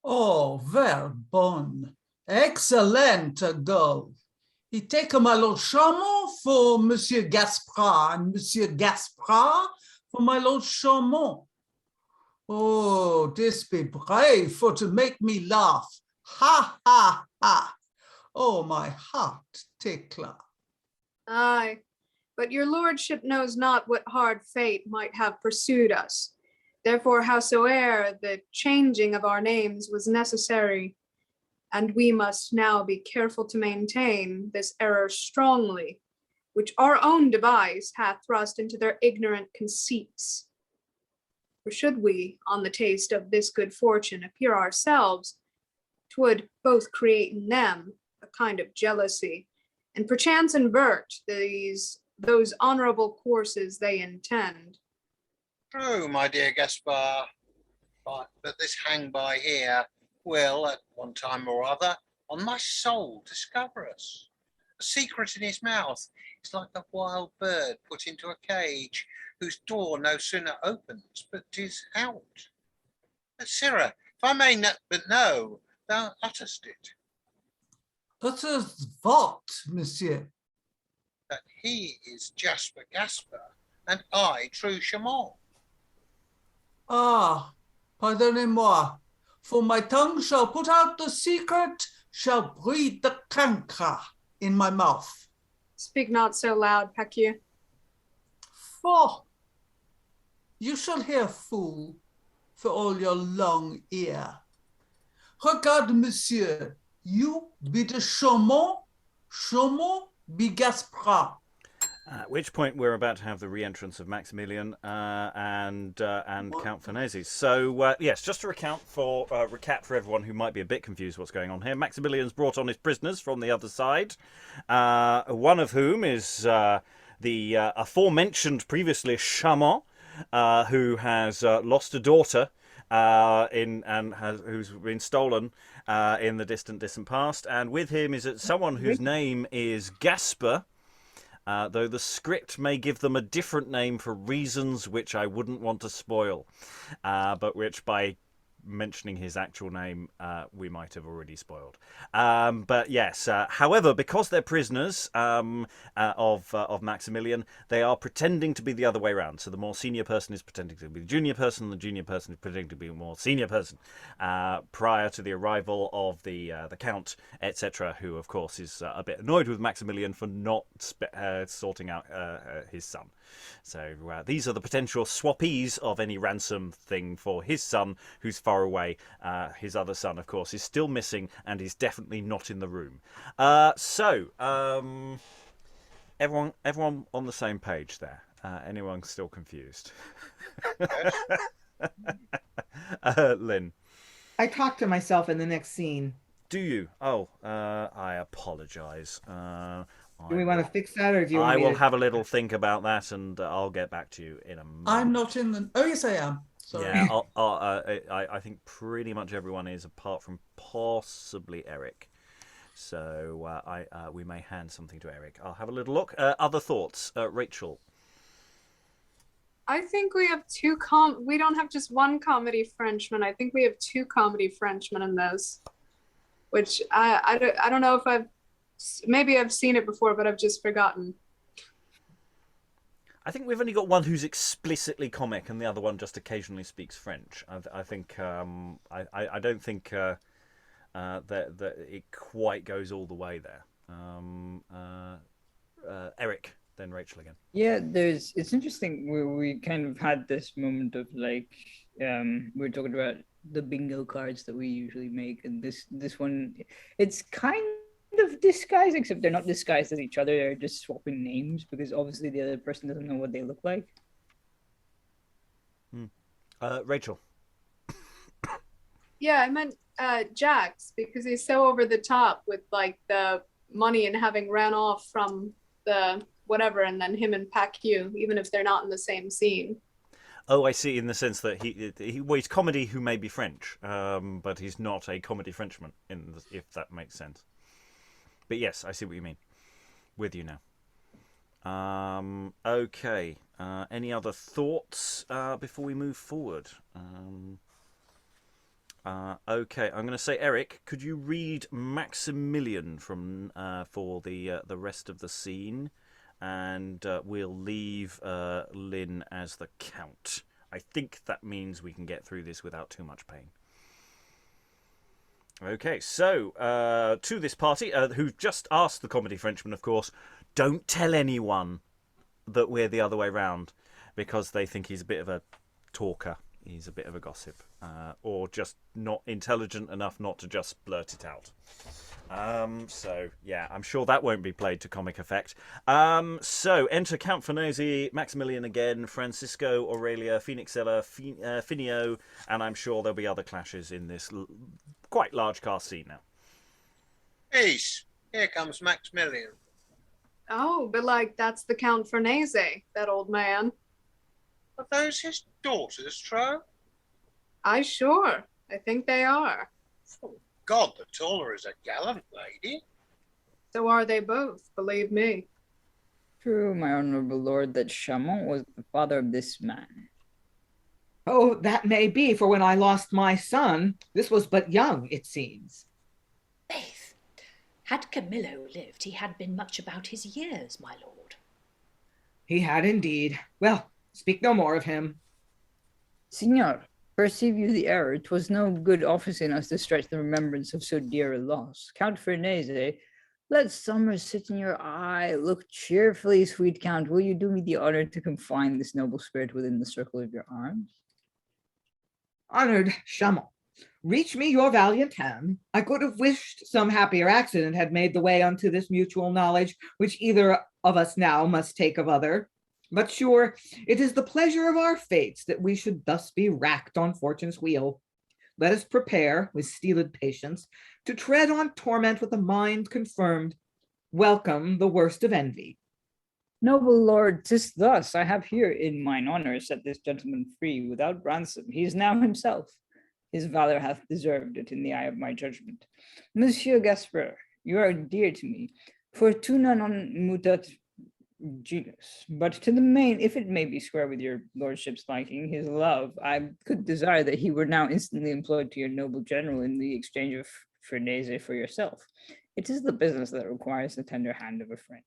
Oh, ver bon. Excellent girl. He take my Lord Chamont for Monsieur Gaspard, and Monsieur Gaspard for my Lord Chamont. Oh, this be brave for to make me laugh. Ha, ha, ha. Oh, my heart tickler. Aye, but your lordship knows not what hard fate might have pursued us. Therefore, howsoe'er the changing of our names was necessary, and we must now be careful to maintain this error strongly, which our own device hath thrust into their ignorant conceits. For should we, on the taste of this good fortune, appear ourselves, 'twould both create in them a kind of jealousy, and perchance invert those honorable courses they intend. True, my dear Gaspar, but this hang-by here will, at one time or other, on my soul, discover us. A secret in his mouth is like a wild bird put into a cage, whose door no sooner opens but 'tis out. But, sirrah, if I may but know, thou utterest it. Utters what, monsieur? That he is Jasper Gaspar, and I true Chamont. Ah, pardonnez-moi, for my tongue shall put out the secret, shall breed the canker in my mouth. Speak not so loud, Pacue. For you shall hear, fool, for all your long ear. Regarde, monsieur, you be the Chamont, Chamont be Gaspard. At which point we're about to have the re-entrance of Maximilian and Count Farnese. So, yes, just to recap for everyone who might be a bit confused what's going on here. Maximilian's brought on his prisoners from the other side, one of whom is the aforementioned previously Chamont, who has lost a daughter who's been stolen in the distant past. And with him is someone whose name is Gaspar, though the script may give them a different name for reasons which I wouldn't want to spoil, but which by mentioning his actual name we might have already spoiled. But yes, however, because they're prisoners of Maximilian, they are pretending to be the other way around. So the more senior person is pretending to be the junior person, the junior person is pretending to be a more senior person, prior to the arrival of the Count, etc., who of course is a bit annoyed with Maximilian for not sorting out his son. So these are the potential swappies of any ransom thing for his son, who's far away. His other son, of course, is still missing and is definitely not in the room. Everyone on the same page there. Anyone still confused? Lynn. I talk to myself in the next scene. Do you? Oh, I apologise. Do we want to fix that, or do you want I me will to... have a little think about that, and I'll get back to you in a moment. I'm not in the... Oh, yes, I am. Sorry. Yeah, I think pretty much everyone is, apart from possibly Eric. So we may hand something to Eric. I'll have a little look. Other thoughts? Rachael? I think we have we don't have just one comedy Frenchman. I think we have two comedy Frenchmen in this, which I don't know if maybe I've seen it before, but I've just forgotten. I think we've only got one who's explicitly comic, and the other one just occasionally speaks French. I think I don't think that it quite goes all the way there. Eric, then Rachael again. Yeah, it's interesting. We kind of had this moment of like we're talking about the bingo cards that we usually make, and this one, it's kind of disguised, except they're not disguised as each other. They're just swapping names because obviously the other person doesn't know what they look like. Rachael. Yeah, I meant Jaques, because he's so over the top with like the money and having ran off from the whatever, and then him and Pacue, even if they're not in the same scene. Oh, I see. In the sense that he's comedy who may be French, but he's not a comedy Frenchman. If that makes sense. But yes, I see what you mean. With you now. Okay. Any other thoughts before we move forward? Okay, I'm going to say, Eric, could you read Maximilian from for the rest of the scene, and we'll leave Lynn as the Count. I think that means we can get through this without too much pain. Okay, so to this party, who just asked the comedy Frenchman, of course, don't tell anyone that we're the other way round, because they think he's a bit of a talker. He's a bit of a gossip, or just not intelligent enough not to just blurt it out. So, yeah, I'm sure that won't be played to comic effect. So, enter Count Farnese, Maximilian again, Francisco, Aurelia, Phoenixella, Finio, and I'm sure there'll be other clashes in this quite large cast scene now. Peace. Here comes Maximilian. Oh, but like that's the Count Farnese, that old man. Are those his daughters, Tro? I think they are. Oh, God, the taller is a gallant lady. So are they both, believe me. True, my honorable lord, that Chamont was the father of this man. Oh, that may be, for when I lost my son, this was but young, it seems. Faith, had Camillo lived, he had been much about his years, my lord. He had indeed. Well, speak no more of him. Signor, perceive you the error? 'Twas no good office in us to stretch the remembrance of so dear a loss. Count Farnese, let summer sit in your eye. Look cheerfully, sweet Count. Will you do me the honor to confine this noble spirit within the circle of your arms? Honored Chamont, reach me your valiant hand. I could have wished some happier accident had made the way unto this mutual knowledge, which either of us now must take of other. But sure, it is the pleasure of our fates that we should thus be racked on fortune's wheel. Let us prepare, with steeled patience, to tread on torment with a mind confirmed. Welcome the worst of envy. Noble lord, 'tis thus. I have here in mine honor set this gentleman free without ransom. He is now himself. His valor hath deserved it in the eye of my judgment. Monsieur Gasper, you are dear to me. Fortuna non mutat genus. But to the main, if it may be square with your lordship's liking, his love, I could desire that he were now instantly employed to your noble general in the exchange of Farnese for yourself. It is the business that requires the tender hand of a friend.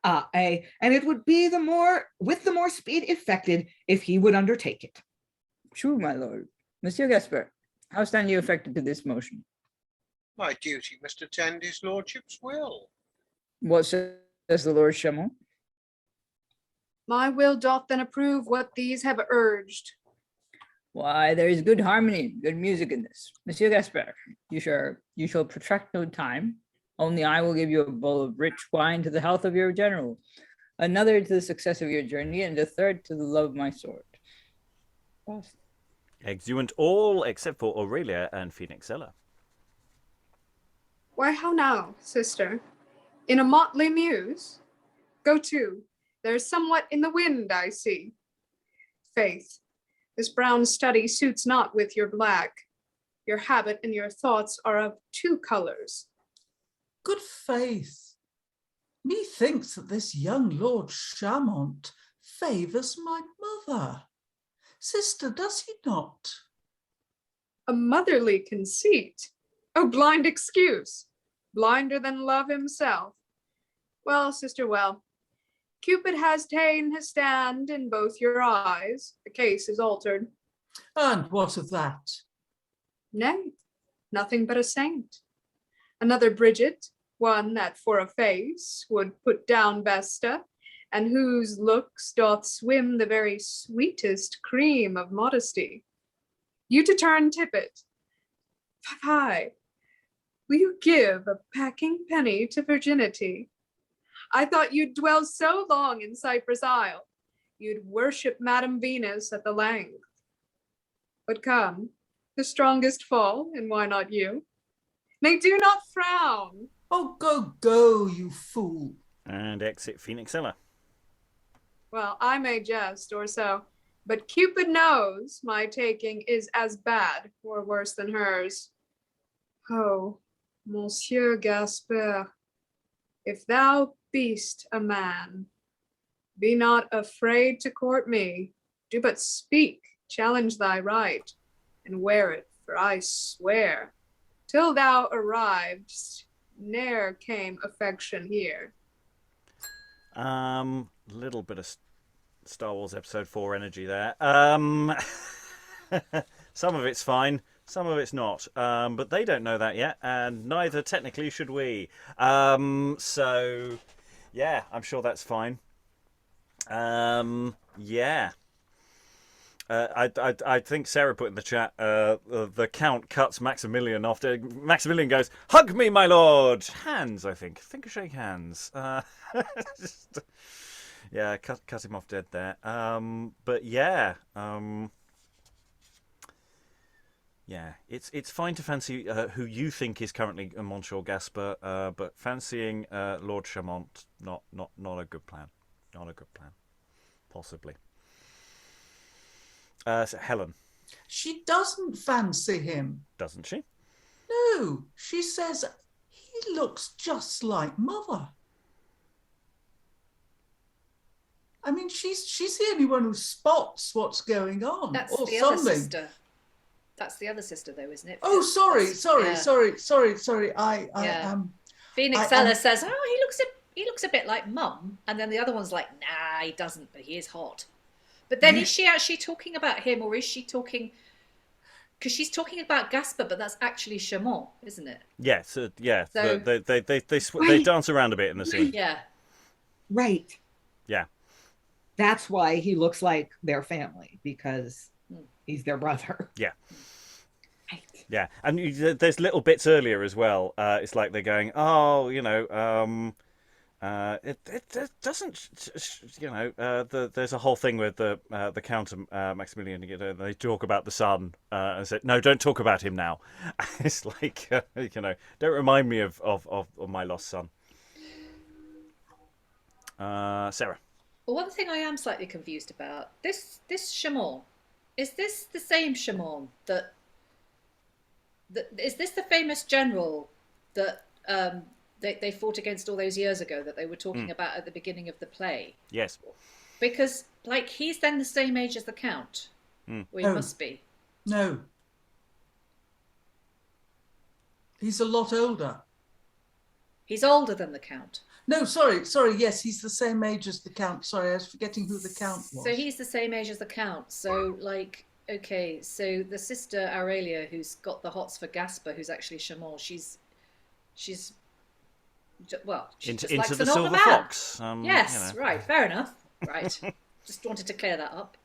And it would be with the more speed effected if he would undertake it. True, my lord. Monsieur Gasper, how stand you affected to this motion? My duty must attend his lordship's will. What says the Lord Chamont? My will doth then approve what these have urged. Why, there is good harmony, good music in this. Monsieur Gasper, you shall protract no time. Only I will give you a bowl of rich wine to the health of your general, another to the success of your journey, and a third to the love of my sword. Exeunt all except for Aurelia and Phoenixella. Why, how now, sister? In a motley muse? Go to, there's somewhat in the wind, I see. Faith, this brown study suits not with your black. Your habit and your thoughts are of two colors. Good faith, methinks that this young Lord Chamont favours my mother. Sister, does he not? A motherly conceit. Oh, blind excuse. Blinder than love himself. Well, sister, well. Cupid has ta'en his stand in both your eyes. The case is altered. And what of that? Nay, nothing but a saint. Another Bridget, one that for a face would put down Vesta, and whose looks doth swim the very sweetest cream of modesty. You to turn tippet. Fie, will you give a packing penny to virginity? I thought you'd dwell so long in Cypress Isle, you'd worship Madam Venus at the length. But come, the strongest fall, and why not you? Nay, do not frown. Oh, go, you fool. And exit Phoenixella. Well, I may jest or so, but Cupid knows my taking is as bad or worse than hers. Oh, Monsieur Gasper, if thou be'st a man, be not afraid to court me. Do but speak, challenge thy right, and wear it for I swear, till thou arrivedst, ne'er came affection here. Little bit of Star Wars Episode 4 energy there. Some of it's fine, some of it's not. But they don't know that yet, and neither technically should we. So, yeah, I'm sure that's fine. Yeah. I think Sarah put in the chat, the Count cuts Maximilian off. Maximilian goes, "Hug me, my lord!" Hands, I think. Shake hands. Just, yeah, cut him off dead there. But yeah. Yeah, it's fine to fancy who you think is currently Monsieur Gasper, but fancying Lord Chamont, not a good plan. Not a good plan. Possibly. So Helen. She doesn't fancy him. Doesn't she? No, she says he looks just like Mother. I mean, she's the only one who spots what's going on. That's or the something. other sister. That's the other sister, though, isn't it? Oh, sorry. Phoenixella says, "Oh, he looks a bit like Mum," and then the other one's like, "Nah, he doesn't, but he is hot." But then is she actually talking about him, or is she talking? Because she's talking about Gasper, but that's actually Chamont, isn't it? Yes, yeah. So- They dance around a bit in the scene. Yeah. Right. Yeah. That's why he looks like their family, because he's their brother. Yeah. Right. Yeah, and there's little bits earlier as well. It's like they're going, oh, you know, it doesn't, you know, there's a whole thing with the Count and Maximilian. They talk about the son and say, no, don't talk about him now. It's like, you know, don't remind me of my lost son. Sarah. Well, one thing I am slightly confused about, this Chamont, is this the same Chamont that is this the famous general that they fought against all those years ago that they were talking about at the beginning of the play? Yes. Because, like, he's then the same age as the Count. Well, he must be. No. He's a lot older. He's older than the Count. No, sorry. Yes, he's the same age as the Count. Sorry, I was forgetting who the Count was. So he's the same age as the Count. So, like, okay, so the sister Aurelia, who's got the hots for Gasper, who's actually Chamont, she's well, she Into just likes the an older Silver man. Fox. Yes, you know. right, fair enough. Right, just wanted to clear that up.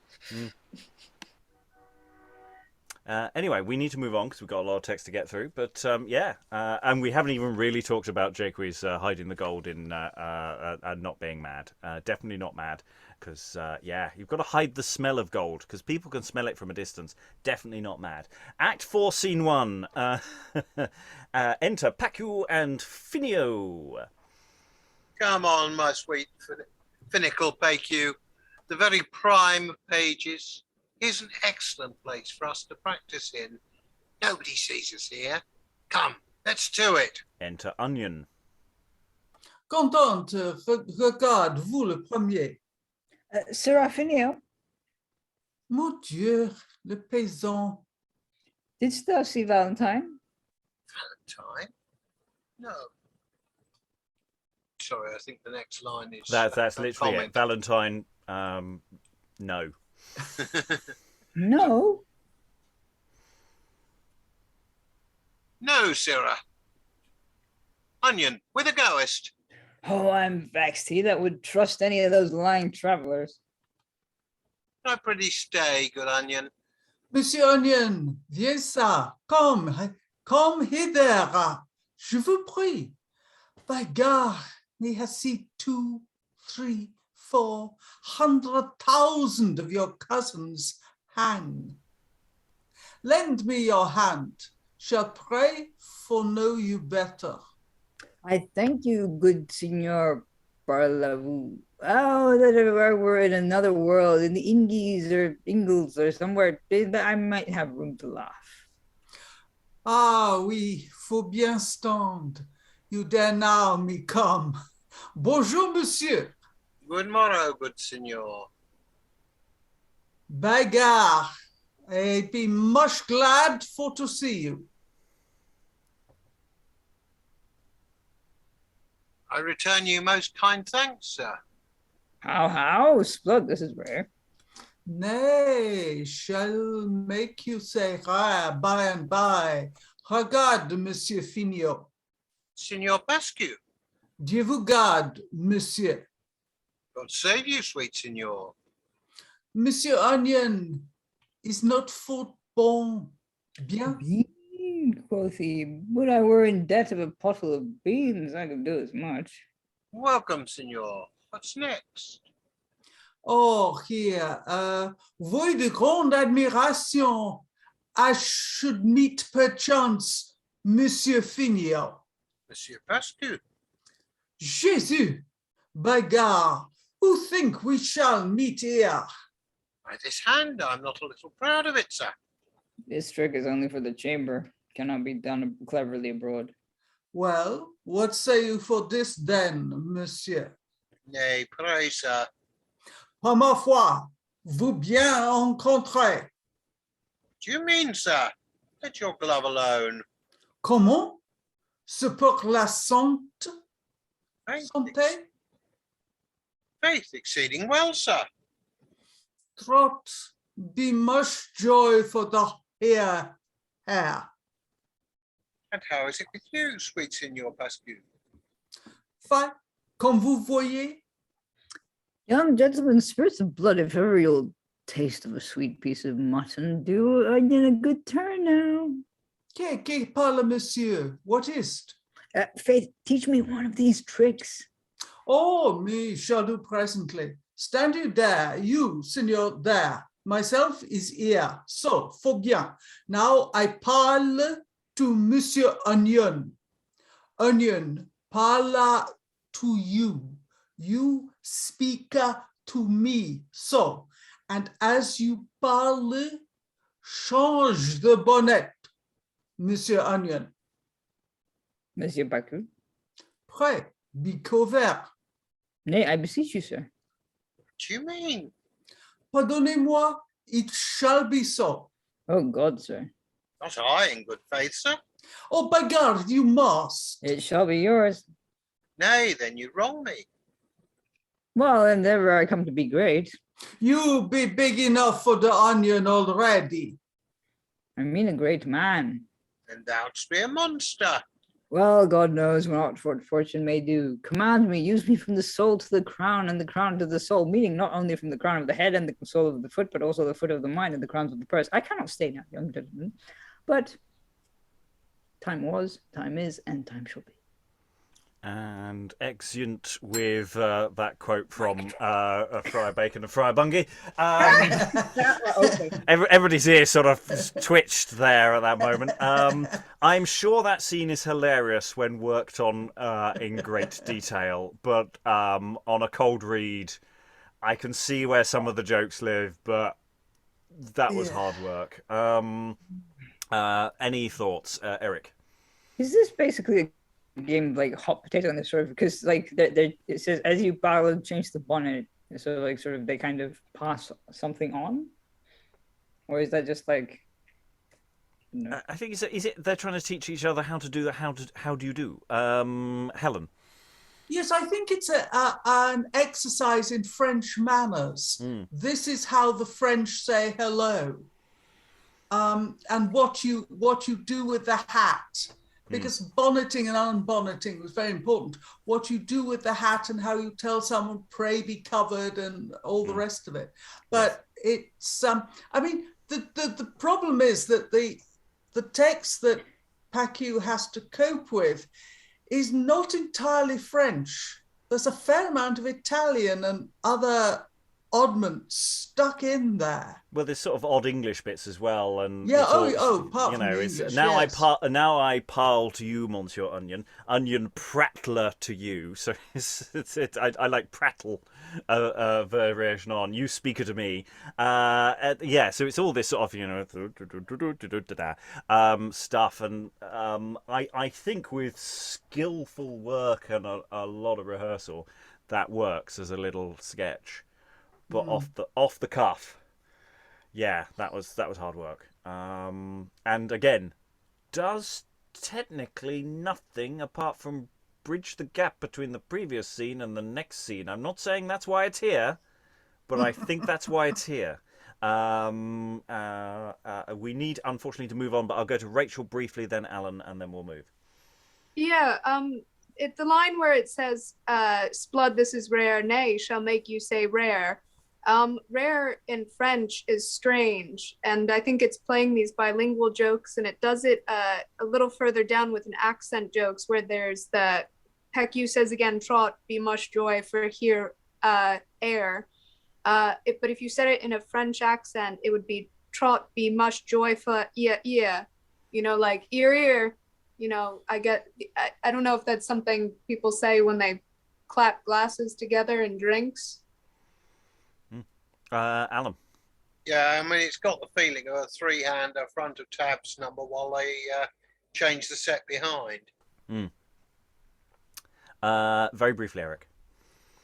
Anyway, we need to move on because we've got a lot of text to get through. But yeah, and we haven't even really talked about Jaques hiding the gold in and not being mad. Definitely not mad because yeah, you've got to hide the smell of gold because people can smell it from a distance. Definitely not mad. Act 4, Scene 1. Enter Pacue and Finio. Come on, my sweet finical Pacue. The very prime of pages. Here's an excellent place for us to practice in. Nobody sees us here. Come, let's do it. Enter Onion. Contente, regarde vous le premier. Serafino, Mon Dieu, le paysan. didst thou see Valentine? Valentine? No. Sorry, I think the next line is... That's a literally comment. it. Valentine, no. No. No, Sirrah. Onion, whither goest? Oh, I'm vexed. He that would trust any of those lying travelers. No pretty stay, good Onion. Monsieur Onion, viens ça. Come hither. Je vous prie. By God, he has seen 2, 3, 400,000 of your cousins hang. Lend me your hand. Shall pray for know you better. I thank you, good Signor Barlavou. Oh, that we're in another world, in the Ingies or Ingles or somewhere, I might have room to laugh. Ah oui, faut bien stand. You dare now me come. Bonjour, monsieur. Good morrow, good Signor. Bagarre. I'd be much glad for to see you. I return you most kind thanks, sir. How? Splug, this is rare. Nay, shall make you say rare by and by. Regarde, Monsieur Finio. Signor Pacue, Dieu vous garde, Monsieur. God save you, sweet signor. Monsieur Onion is not for bon. Bien. Bean, quoth he. Would I were in debt of a pottle of beans, I could do as much. Welcome, signor. What's next? Oh, here, void de grande admiration. I should meet perchance Monsieur Finio. Monsieur Pacue, Jésus, by God, who think we shall meet here? by this hand, I'm not a little proud of it, sir. This trick is only for the chamber, cannot be done cleverly abroad. Well, what say you for this then, Monsieur? Nay, pray, sir. Par ma foi, vous bien rencontrez. Do you mean, sir? Let your glove alone. Comment? C'est pour la santé? Faith, Santé? faith exceeding well, sir. Trot be much joy for the hair. And how is it with you, sweet Signor Pacue? Fine, comme vous voyez. Young gentlemen, spirits of blood, if ever you'll taste of a sweet piece of mutton, do Onion a good turn now. Que parle, monsieur? What is't? Faith, teach me one of these tricks. Oh, me shall do presently. Stand you there, you, Signor, there. Myself is here. So, for bien. Now I parle to Monsieur Onion. Onion, parle to you. You speak to me. So, and as you parle, change the bonnet, Monsieur Onion. Monsieur Pacue. Prêt, be couvert. Nay, I beseech you, sir. What do you mean? Pardonnez-moi, it shall be so. Oh God, sir. Not I, in good faith, sir. Oh, by God, you must. It shall be yours. Nay, then you wrong me. Well, and ever I come to be great. You be big enough for the onion already. I mean a great man. Then thou'dst be a monster. Well, God knows what fortune may do. Command me, use me from the soul to the crown and the crown to the soul, meaning not only from the crown of the head and the sole of the foot, but also the foot of the mind and the crowns of the purse. I cannot stay now, young gentlemen, but time was, time is, and time shall be. And exeunt with that quote from Friar Bacon and Friar Bungie. Okay. Everybody's ear sort of twitched there at that moment. I'm sure that scene is hilarious when worked on in great detail, but on a cold read, I can see where some of the jokes live, but that was hard work. Any thoughts, Eric? Is this basically a game of, like, hot potato in this sort of, because like it says as you battle change the bonnet, so like sort of they kind of pass something on, or is that just like no? I think is it they're trying to teach each other how to do that. How do you do, Helen? Yes, I think it's an exercise in French manners. This is how the French say hello, and what you do with the hat. Because bonneting and unbonneting was very important. What you do with the hat and how you tell someone, pray be covered, and all the rest of it. But it's, I mean, the problem is that the text that Pacue has to cope with is not entirely French. There's a fair amount of Italian and other oddments stuck in there. Well, there's sort of odd English bits as well, and Yeah. you Apart from know, the it's English, now yes. I parle to you, Monsieur Onion, Onion prattler to you. So I like prattle, variation on you speaker to me. Yeah, so it's all this sort of, you know, stuff, and I think with skillful work and a lot of rehearsal, that works as a little sketch. But off the cuff, Yeah, that was hard work. And again, does technically nothing apart from bridge the gap between the previous scene and the next scene. I'm not saying that's why it's here, but I think that's why it's here. We need, unfortunately, to move on, but I'll go to Rachael briefly, then Alan, and then we'll move. Yeah, the line where it says, "Splud, this is rare, nay, shall make you say rare." Rare in French is strange, and I think it's playing these bilingual jokes, and it does it a little further down with an accent jokes where there's the Pacue says again, "Trot, be much joy for here air." But if you said it in a French accent, it would be "Trot, be much joy for ear ear," like ear ear. I don't know if that's something people say when they clap glasses together in drinks. Alan. Yeah, I mean, it's got the feeling of a three-hander front of tabs number while they change the set behind. Very briefly, Eric.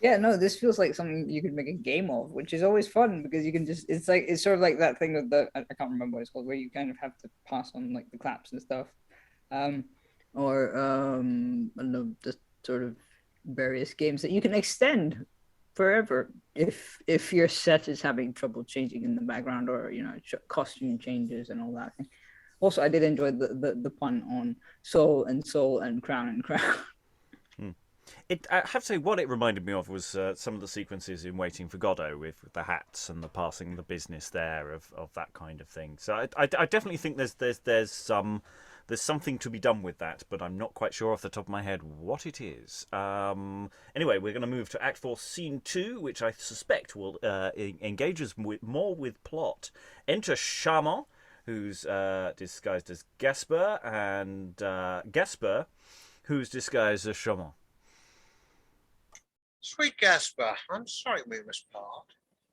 Yeah, no, this feels like something you could make a game of, which is always fun because you can it's sort of like that thing with I can't remember what it's called, where you kind of have to pass on like the claps and stuff. I don't know, just sort of various games that you can extend forever if your set is having trouble changing in the background, or costume changes and all that thing. Also, I did enjoy the pun on soul and crown and crown. I have to say, what it reminded me of was some of the sequences in Waiting for Godot with the hats and the passing the business there of that kind of thing. So I definitely think there's something to be done with that, but I'm not quite sure off the top of my head what it is. Anyway, we're going to move to Act 4, Scene 2, which I suspect will engage us more with plot. Enter Chamont, who's disguised as Gaspar, and Gaspar, who's disguised as Chamont. Sweet Gaspar, I'm sorry we must part,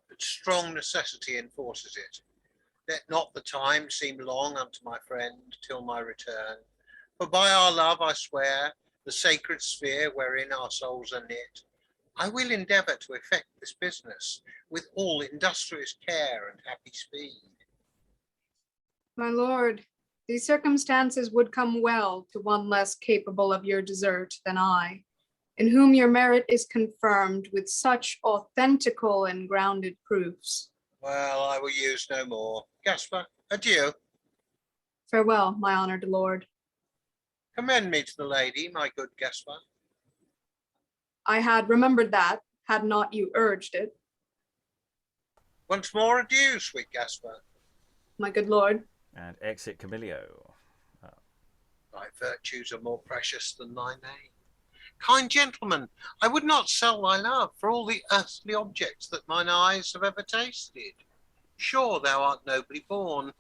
but strong necessity enforces it. Let not the time seem long unto my friend till my return. For by our love I swear, the sacred sphere wherein our souls are knit, I will endeavour to effect this business with all industrious care and happy speed. My lord, these circumstances would come well to one less capable of your desert than I, in whom your merit is confirmed with such authentical and grounded proofs. Well, I will use no more. Gaspar, adieu. Farewell, my honoured lord. Commend me to the lady, my good Gaspar. I had remembered that, had not you urged it. Once more adieu, sweet Gaspar. My good lord. And exit Camillo. Thy virtues are more precious than thy name. Kind gentleman, I would not sell thy love for all the earthly objects that mine eyes have ever tasted. Sure thou art nobly born,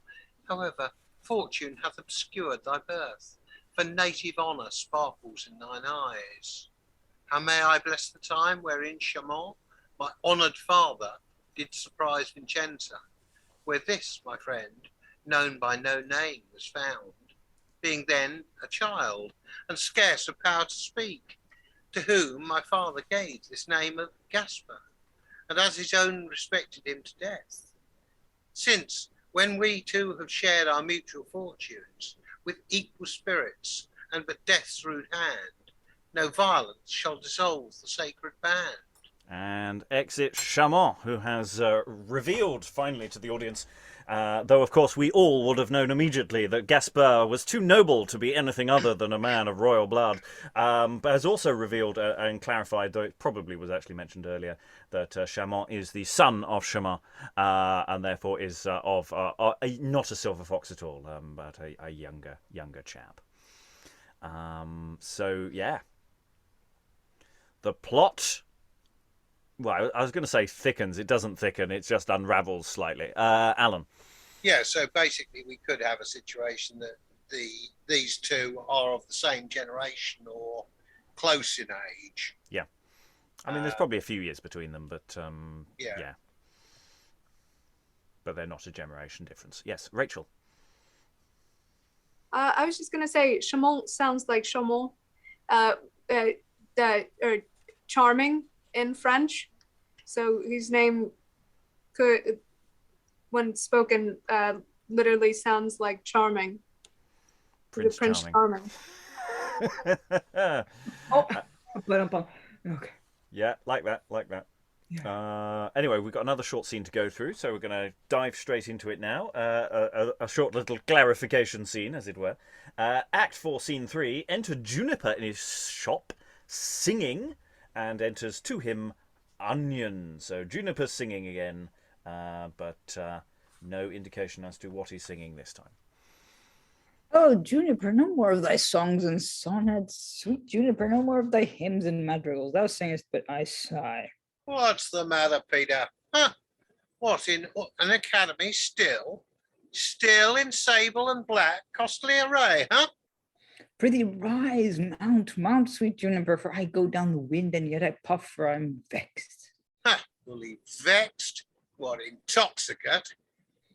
however, fortune hath obscured thy birth, for native honour sparkles in thine eyes. How may I bless the time wherein Chamont, my honoured father, did surprise Vincenza, where this, my friend, known by no name, was found, being then a child, and scarce of power to speak, to whom my father gave this name of Gaspar, and as his own respected him to death. Since, when we two have shared our mutual fortunes, with equal spirits, and but death's rude hand, no violence shall dissolve the sacred band. And exit Chamont, who has revealed finally to the audience, though of course we all would have known immediately that Gaspar was too noble to be anything other than a man of royal blood, but has also revealed and clarified, though it probably was actually mentioned earlier, that Chamont is the son of Chamont, and therefore is not a silver fox at all, but a younger chap. So yeah, the plot. Well, I was going to say thickens. It doesn't thicken. It just unravels slightly. Alan. Yeah, so basically we could have a situation that these two are of the same generation or close in age. Yeah. I mean, there's probably a few years between them, but yeah. But they're not a generation difference. Yes, Rachael. I was just going to say, Chamont sounds like Chamont, charming in French. So his name could when spoken, literally sounds like charming. Prince The Prince Charming. Oh, Okay. Yeah, like that. Yeah. Anyway, we've got another short scene to go through, so we're going to dive straight into it now. A short little clarification scene, as it were. Act 4, Scene 3. Enter Juniper in his shop, singing, and enters to him Onion. So Juniper's singing again, but no indication as to what he's singing this time. oh, Juniper, no more of thy songs and sonnets. Sweet Juniper, no more of thy hymns and madrigals. Thou singest, but I sigh. What's the matter, Peter? Huh? What, in an academy still? Still in sable and black, costly array, huh? Prithee rise, mount, sweet Juniper, for I go down the wind, and yet I puff, for I'm vexed. Huh? Will he vexed? What, intoxicate?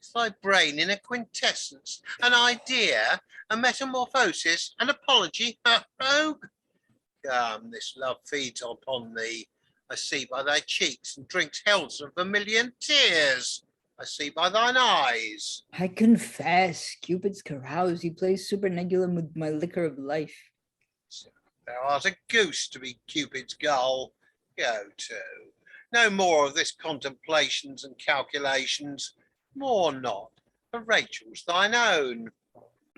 Is thy brain in a quintessence, an idea, a metamorphosis, an apology, a rogue? Come, this love feeds upon thee. I see by thy cheeks, and drinks hells of vermilion tears. I see by thine eyes. I confess, Cupid's carouse, he plays supernegulum with my liquor of life. Thou art a goose to be Cupid's gull. Go to. No more of this contemplations and calculations. More not, for Rachel's thine own.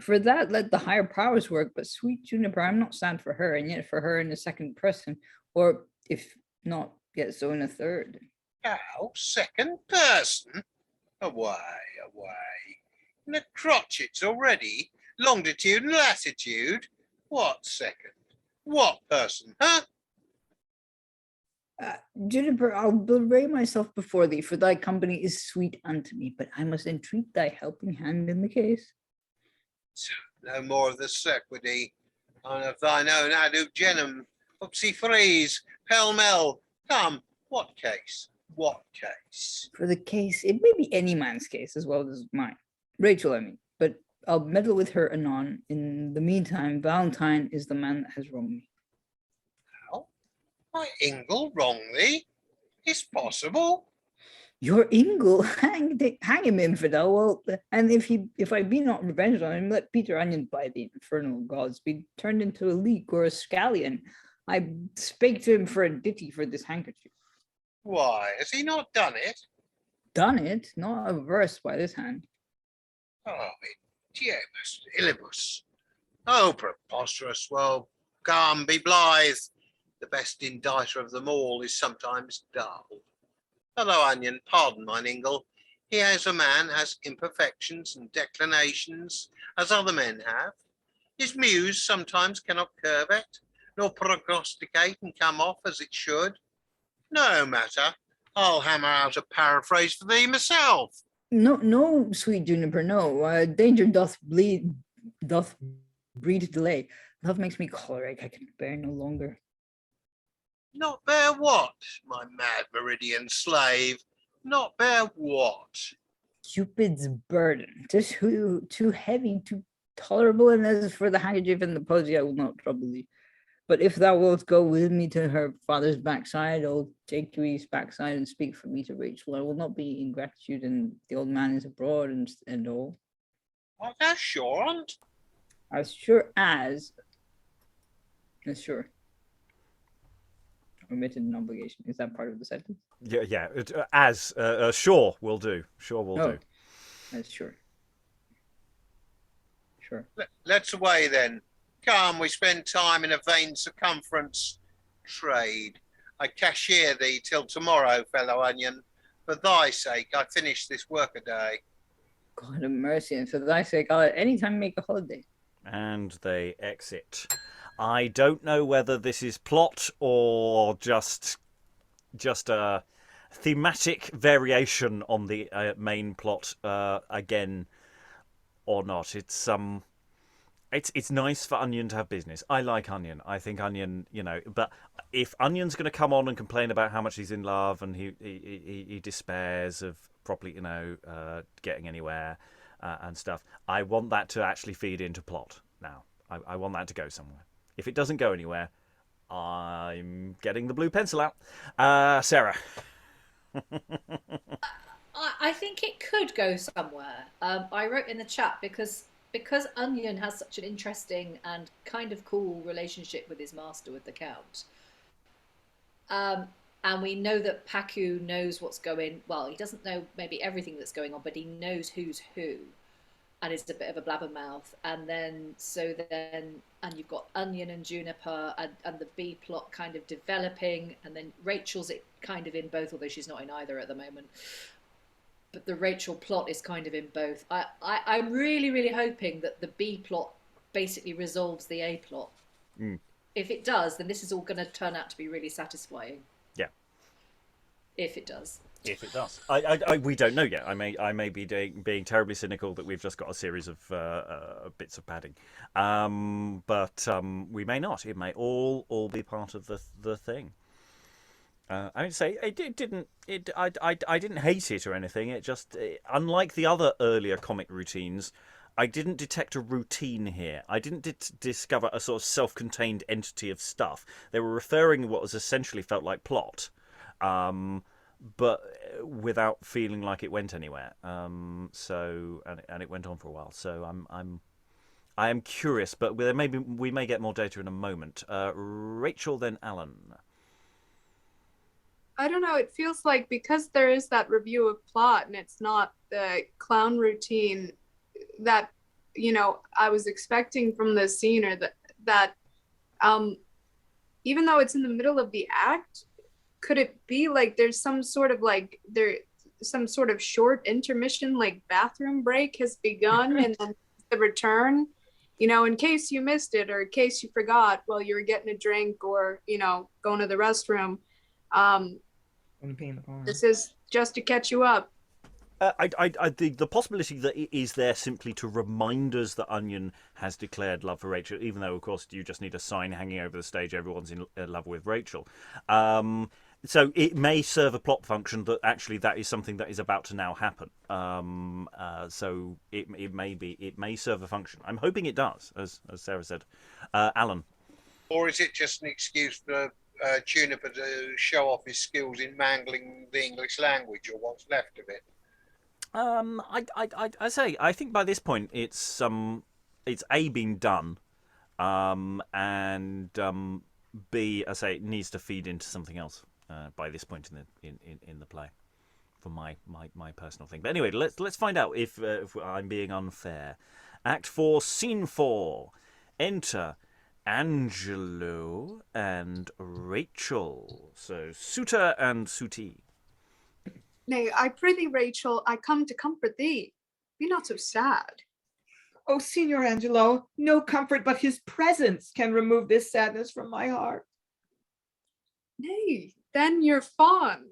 For that, let the higher powers work, but sweet Juniper, I'm not sad for her, and yet for her in the second person, or if not yet so in a third. How? Second person? Away. In the crotchets already? Longitude and latitude? What second? What person, huh? Juniper, I'll bewray myself before thee, for thy company is sweet unto me, but I must entreat thy helping hand in the case. No more of the sequity, and of thine own adub genum, upsy freeze, pell-mell. Come, what case? For the case, it may be any man's case as well as mine. Rachael, I mean, but I'll meddle with her anon. In the meantime, Valentine is the man that has wronged me. How? My Ingle wrong thee? Is possible? Your Ingle, hang him, infidel. Well, and if I be not revenged on him, let Peter Onion by the infernal gods be turned into a leek or a scallion. I spake to him for a ditty for this handkerchief. Why, has he not done it? Done it, not a verse by this hand. Oh, idiomus, illibus. Oh, preposterous. Well, come, be blithe. The best inditer of them all is sometimes dull. Fellow Onion, pardon mine Ingle. He as a man has imperfections and declinations, as other men have. His muse sometimes cannot curvet, nor prognosticate and come off as it should. No matter, I'll hammer out a paraphrase for thee myself. No, sweet Juniper, no. Danger doth breed delay. Love makes me choleric. I can bear no longer. Not bear what, my mad meridian slave? Not bear what? Cupid's burden. 'Tis too heavy, too tolerable. And as for the handkerchief and the posy, I will not trouble thee. But if thou wilt go with me to her father's backside, I'll take Jaques' backside and speak for me to Rachael. I will not be ingratitude, and the old man is abroad and all. Art thou sure on't? As sure as sure. Omitted an obligation. Is that part of the sentence? Yeah. Sure will do. Sure will do. That's sure. Sure. Let's away then. Come, we spend time in a vain circumference. Trade. I cashier thee till tomorrow, fellow Onion. For thy sake, I finish this work-a-day. God have mercy, and for thy sake, I'll at any time make a holiday. And they exit. I don't know whether this is plot or just a thematic variation on the main plot again or not. It's nice for Onion to have business. I like Onion. I think Onion, but if Onion's going to come on and complain about how much he's in love and he despairs of properly, getting anywhere and stuff, I want that to actually feed into plot now. I want that to go somewhere. If it doesn't go anywhere, I'm getting the blue pencil out. Sarah. I think it could go somewhere. I wrote in the chat because Onion has such an interesting and kind of cool relationship with his master, with the Count. And we know that Pacue knows what's going. Well, he doesn't know maybe everything that's going on, but he knows who's who, and is a bit of a blabbermouth. And then and you've got Onion and Juniper, and the B plot kind of developing, and then Rachael's kind of in both, although she's not in either at the moment. But the Rachael plot is kind of in both. I'm really, really hoping that the B plot basically resolves the A plot. Mm. If it does, then this is all going to turn out to be really satisfying. Yeah. If it does. If it does, we don't know yet. I may be being terribly cynical that we've just got a series of bits of padding, but we may not. It may all be part of the thing. I would say I didn't hate it or anything. It just, unlike the other earlier comic routines, I didn't detect a routine here. I didn't discover a sort of self-contained entity of stuff. They were referring to what was essentially felt like plot, but without feeling like it went anywhere. So it went on for a while. So I am curious, but we may get more data in a moment. Rachael, then Alan. I don't know. It feels like because there is that review of plot and it's not the clown routine that, I was expecting from the scene, or that even though it's in the middle of the act, could it be like there's some sort of short intermission, like bathroom break has begun and then the return, in case you missed it or in case you forgot while you were getting a drink or, going to the restroom. This is just to catch you up. The possibility that it is there simply to remind us that Onion has declared love for Rachael, even though, of course, you just need a sign hanging over the stage, everyone's in love with Rachael. So it may serve a plot function that actually that is something that is about to now happen. So it may serve a function. I'm hoping it does, as Sarah said. Alan. Or is it just an excuse for Juniper to show off his skills in mangling the English language, or what's left of it? I think by this point it's A, being done, and B, it needs to feed into something else by this point in the play, for my personal thing. But anyway, let's find out if I'm being unfair. Act 4, Scene 4. Enter Angelo and Rachael. So suitor and suitee. Nay, I prithee, Rachael, I come to comfort thee. Be not so sad. Oh, Signor Angelo, no comfort but his presence can remove this sadness from my heart. Nay, then you're fond.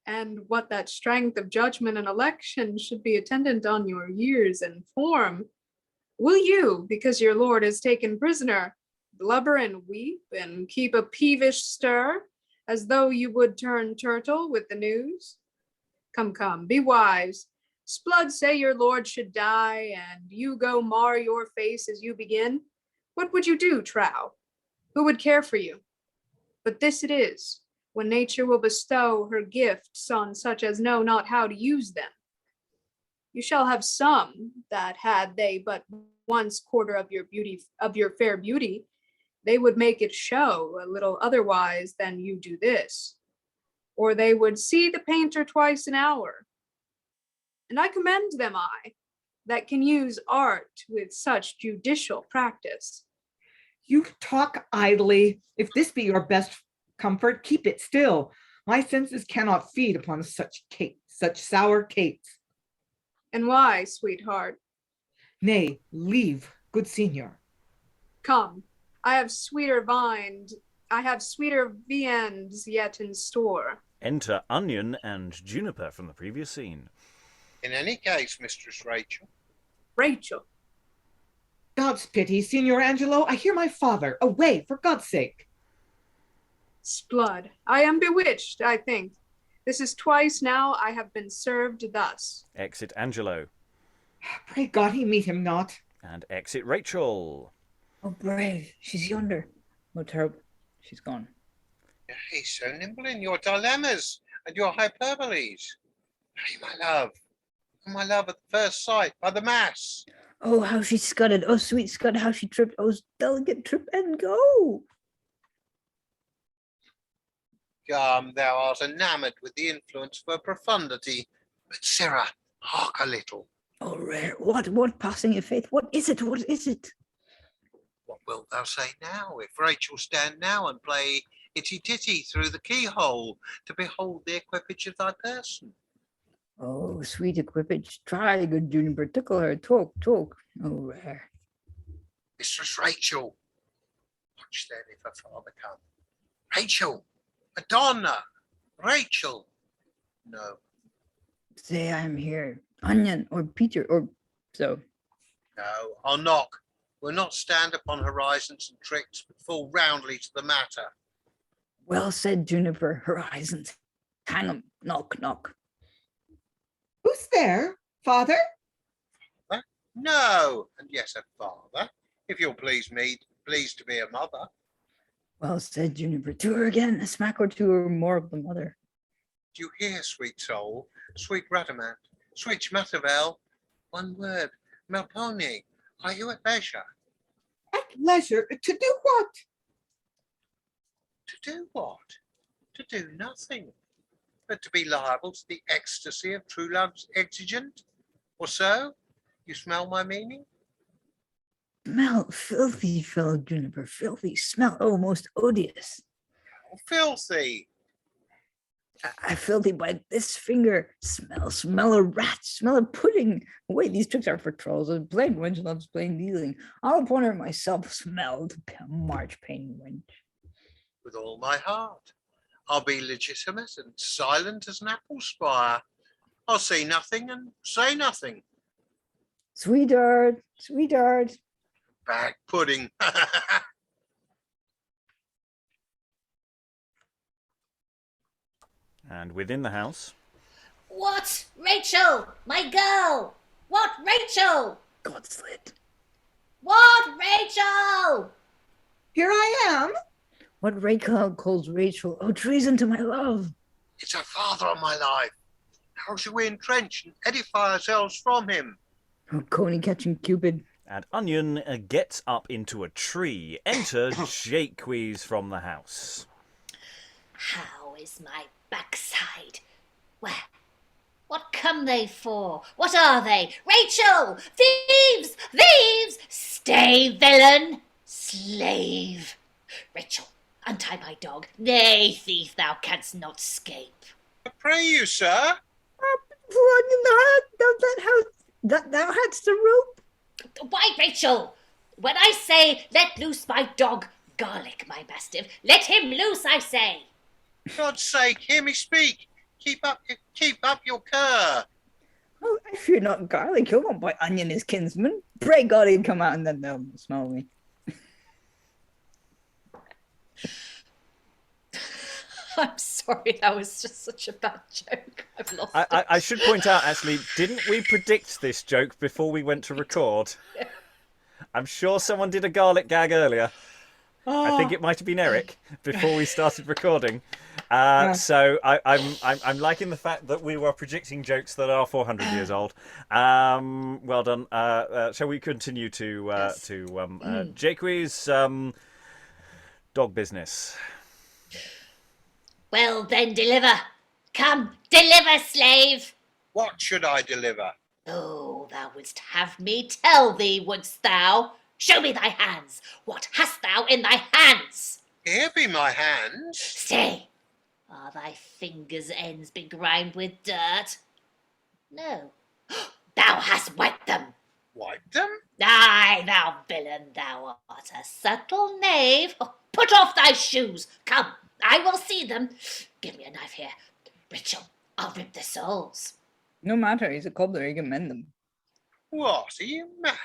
And what that strength of judgment and election should be attendant on your years and form, will you, because your lord is taken prisoner, blubber and weep and keep a peevish stir, as though you would turn turtle with the news? Come, be wise. Splud say your lord should die, and you go mar your face as you begin. What would you do, trow? Who would care for you? But this it is, when nature will bestow her gifts on such as know not how to use them. You shall have some that had they but once quarter of your fair beauty, they would make it show a little otherwise than you do this. Or they would see the painter twice an hour. And I commend them, that can use art with such judicial practice. You talk idly. If this be your best comfort, keep it still. My senses cannot feed upon such sour cates. And why, sweetheart? Nay, leave, good Signor. Come, I have sweeter viands yet in store. Enter Onion and Juniper from the previous scene. In any case, Mistress Rachael. Rachael. God's pity, Signor Angelo, I hear my father. Away, for God's sake. Splud, I am bewitched, I think. This is twice now I have been served thus. Exit Angelo. Pray God he meet him not. And exit Rachael. Oh, brave. She's yonder. Oh, terrible. She's gone. He's so nimble in your dilemmas and your hyperboles. Hey, my love at first sight by the mass. Oh, how she scudded. Oh, sweet scud, how she tripped. Oh, delicate trip and go. Thou art enamoured with the influence of her profundity. But, Sirrah, hark a little. Oh, rare. What passing of faith? What is it? What is it? What wilt thou say now, if Rachael stand now and play itty-titty through the keyhole to behold the equipage of thy person? Oh, sweet equipage. Try, good Juniper. Tickle her. Talk. Oh, rare. Mistress Rachael. Watch then if her father come. Rachael, Madonna, Rachael. No. Say I am here. Onion or Peter or so. No, I'll knock. We'll not stand upon horizons and tricks, but fall roundly to the matter. Well said, Juniper. Horizons. Hang 'em. Knock. Who's there? Father? No, and yes, a father, if you'll please to be a mother. Well said, Juniper. To her again. A smack or two or more of the mother. Do you hear, sweet soul, sweet Rudimant, sweet Schmatterville? One word, Melpone, are you at leisure? At leisure? To do what? To do what? To do nothing, but to be liable to the ecstasy of true love's exigent? Or so? You smell my meaning? Smell, filthy fellow Juniper, filthy smell, oh, most odious. Oh, filthy! I filthy by this finger. Smell a rat, smell a pudding. Wait, these tricks are for trolls. A plain wench loves plain dealing. I'll upon her myself smelled, march pain wench. With all my heart. I'll be legitimate and silent as an apple spire. I'll see nothing and say nothing. Sweetheart. Bag pudding. And within the house. What? Rachael, my girl! What, Rachael? Godslit. What, Rachael? Here I am. What Rachael calls Rachael. Oh, treason to my love. It's her father on my life. How shall we entrench and edify ourselves from him? Oh, Coney catching Cupid. And Onion gets up into a tree. Enter Jaques from the house. How is my backside? Where? What come they for? What are they? Rachael! Thieves! Thieves! Stay, villain! Slave! Rachael, untie my dog. Nay, thief, thou canst not scape. I pray you, sir. Thou hadst the rope. Why, Rachael? When I say let loose my dog, Garlic, my mastiff, let him loose, I say. God's sake, hear me speak. Keep up your cur. Oh, I fear not Garlic. He'll not by Onion his kinsman. Pray God he'd come out and then they'll smell me. I'm sorry, that was just such a bad joke. I've lost it. I should point out, actually, didn't we predict this joke before we went to record? Yeah. I'm sure someone did a garlic gag earlier. I think it might have been Eric before we started recording. So I'm liking the fact that we were predicting jokes that are 400 years old. Well done. Shall we continue to Jaques' dog business? Well, then deliver. Come, deliver, slave. What should I deliver? Oh, thou wouldst have me tell thee, wouldst thou? Show me thy hands. What hast thou in thy hands? Here be my hands. Stay. Are thy fingers' ends begrimed with dirt? No. Thou hast wiped them. Wiped them? Aye, thou villain, thou art a subtle knave. Oh, put off thy shoes. Come, I will see them. Give me a knife here. Rachael, I'll rip the soles. No matter, he's a cobbler, he can mend them. What, are you mad?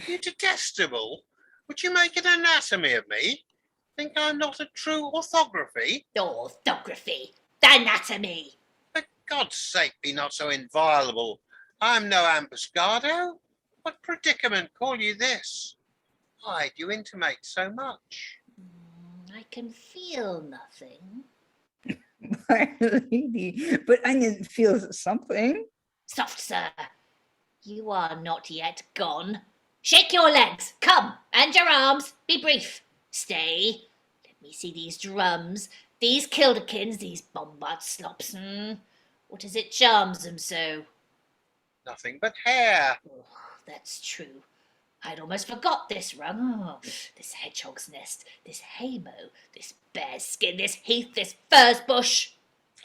You detestable. Would you make an anatomy of me? Think I'm not a true orthography? Orthography. Anatomy. For God's sake, be not so inviolable. I'm no ambuscado. What predicament call you this? Why do you intimate so much? I can feel nothing. Fair lady, but Onion feels something. Soft, sir. You are not yet gone. Shake your legs, come, and your arms. Be brief. Stay. Let me see these drums, these kildekins, these bombard slops. What is it charms them so? Nothing but hair. Oh, that's true. I'd almost forgot this rung. Oh, this hedgehog's nest, this haymow, this bear's skin, this heath, this furze bush.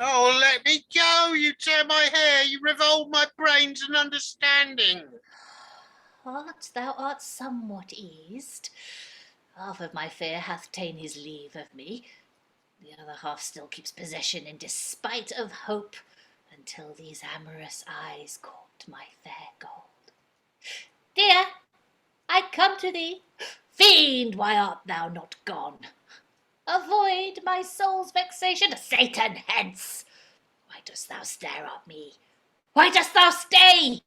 Oh, let me go. You tear my hair. You revolve my brains and understanding. Heart, thou art somewhat eased. Half of my fear hath ta'en his leave of me. The other half still keeps possession in despite of hope, until these amorous eyes caught my fair gold. Dear, I come to thee. Fiend, why art thou not gone? Avoid my soul's vexation. Satan, hence! Why dost thou stare at me? Why dost thou stay?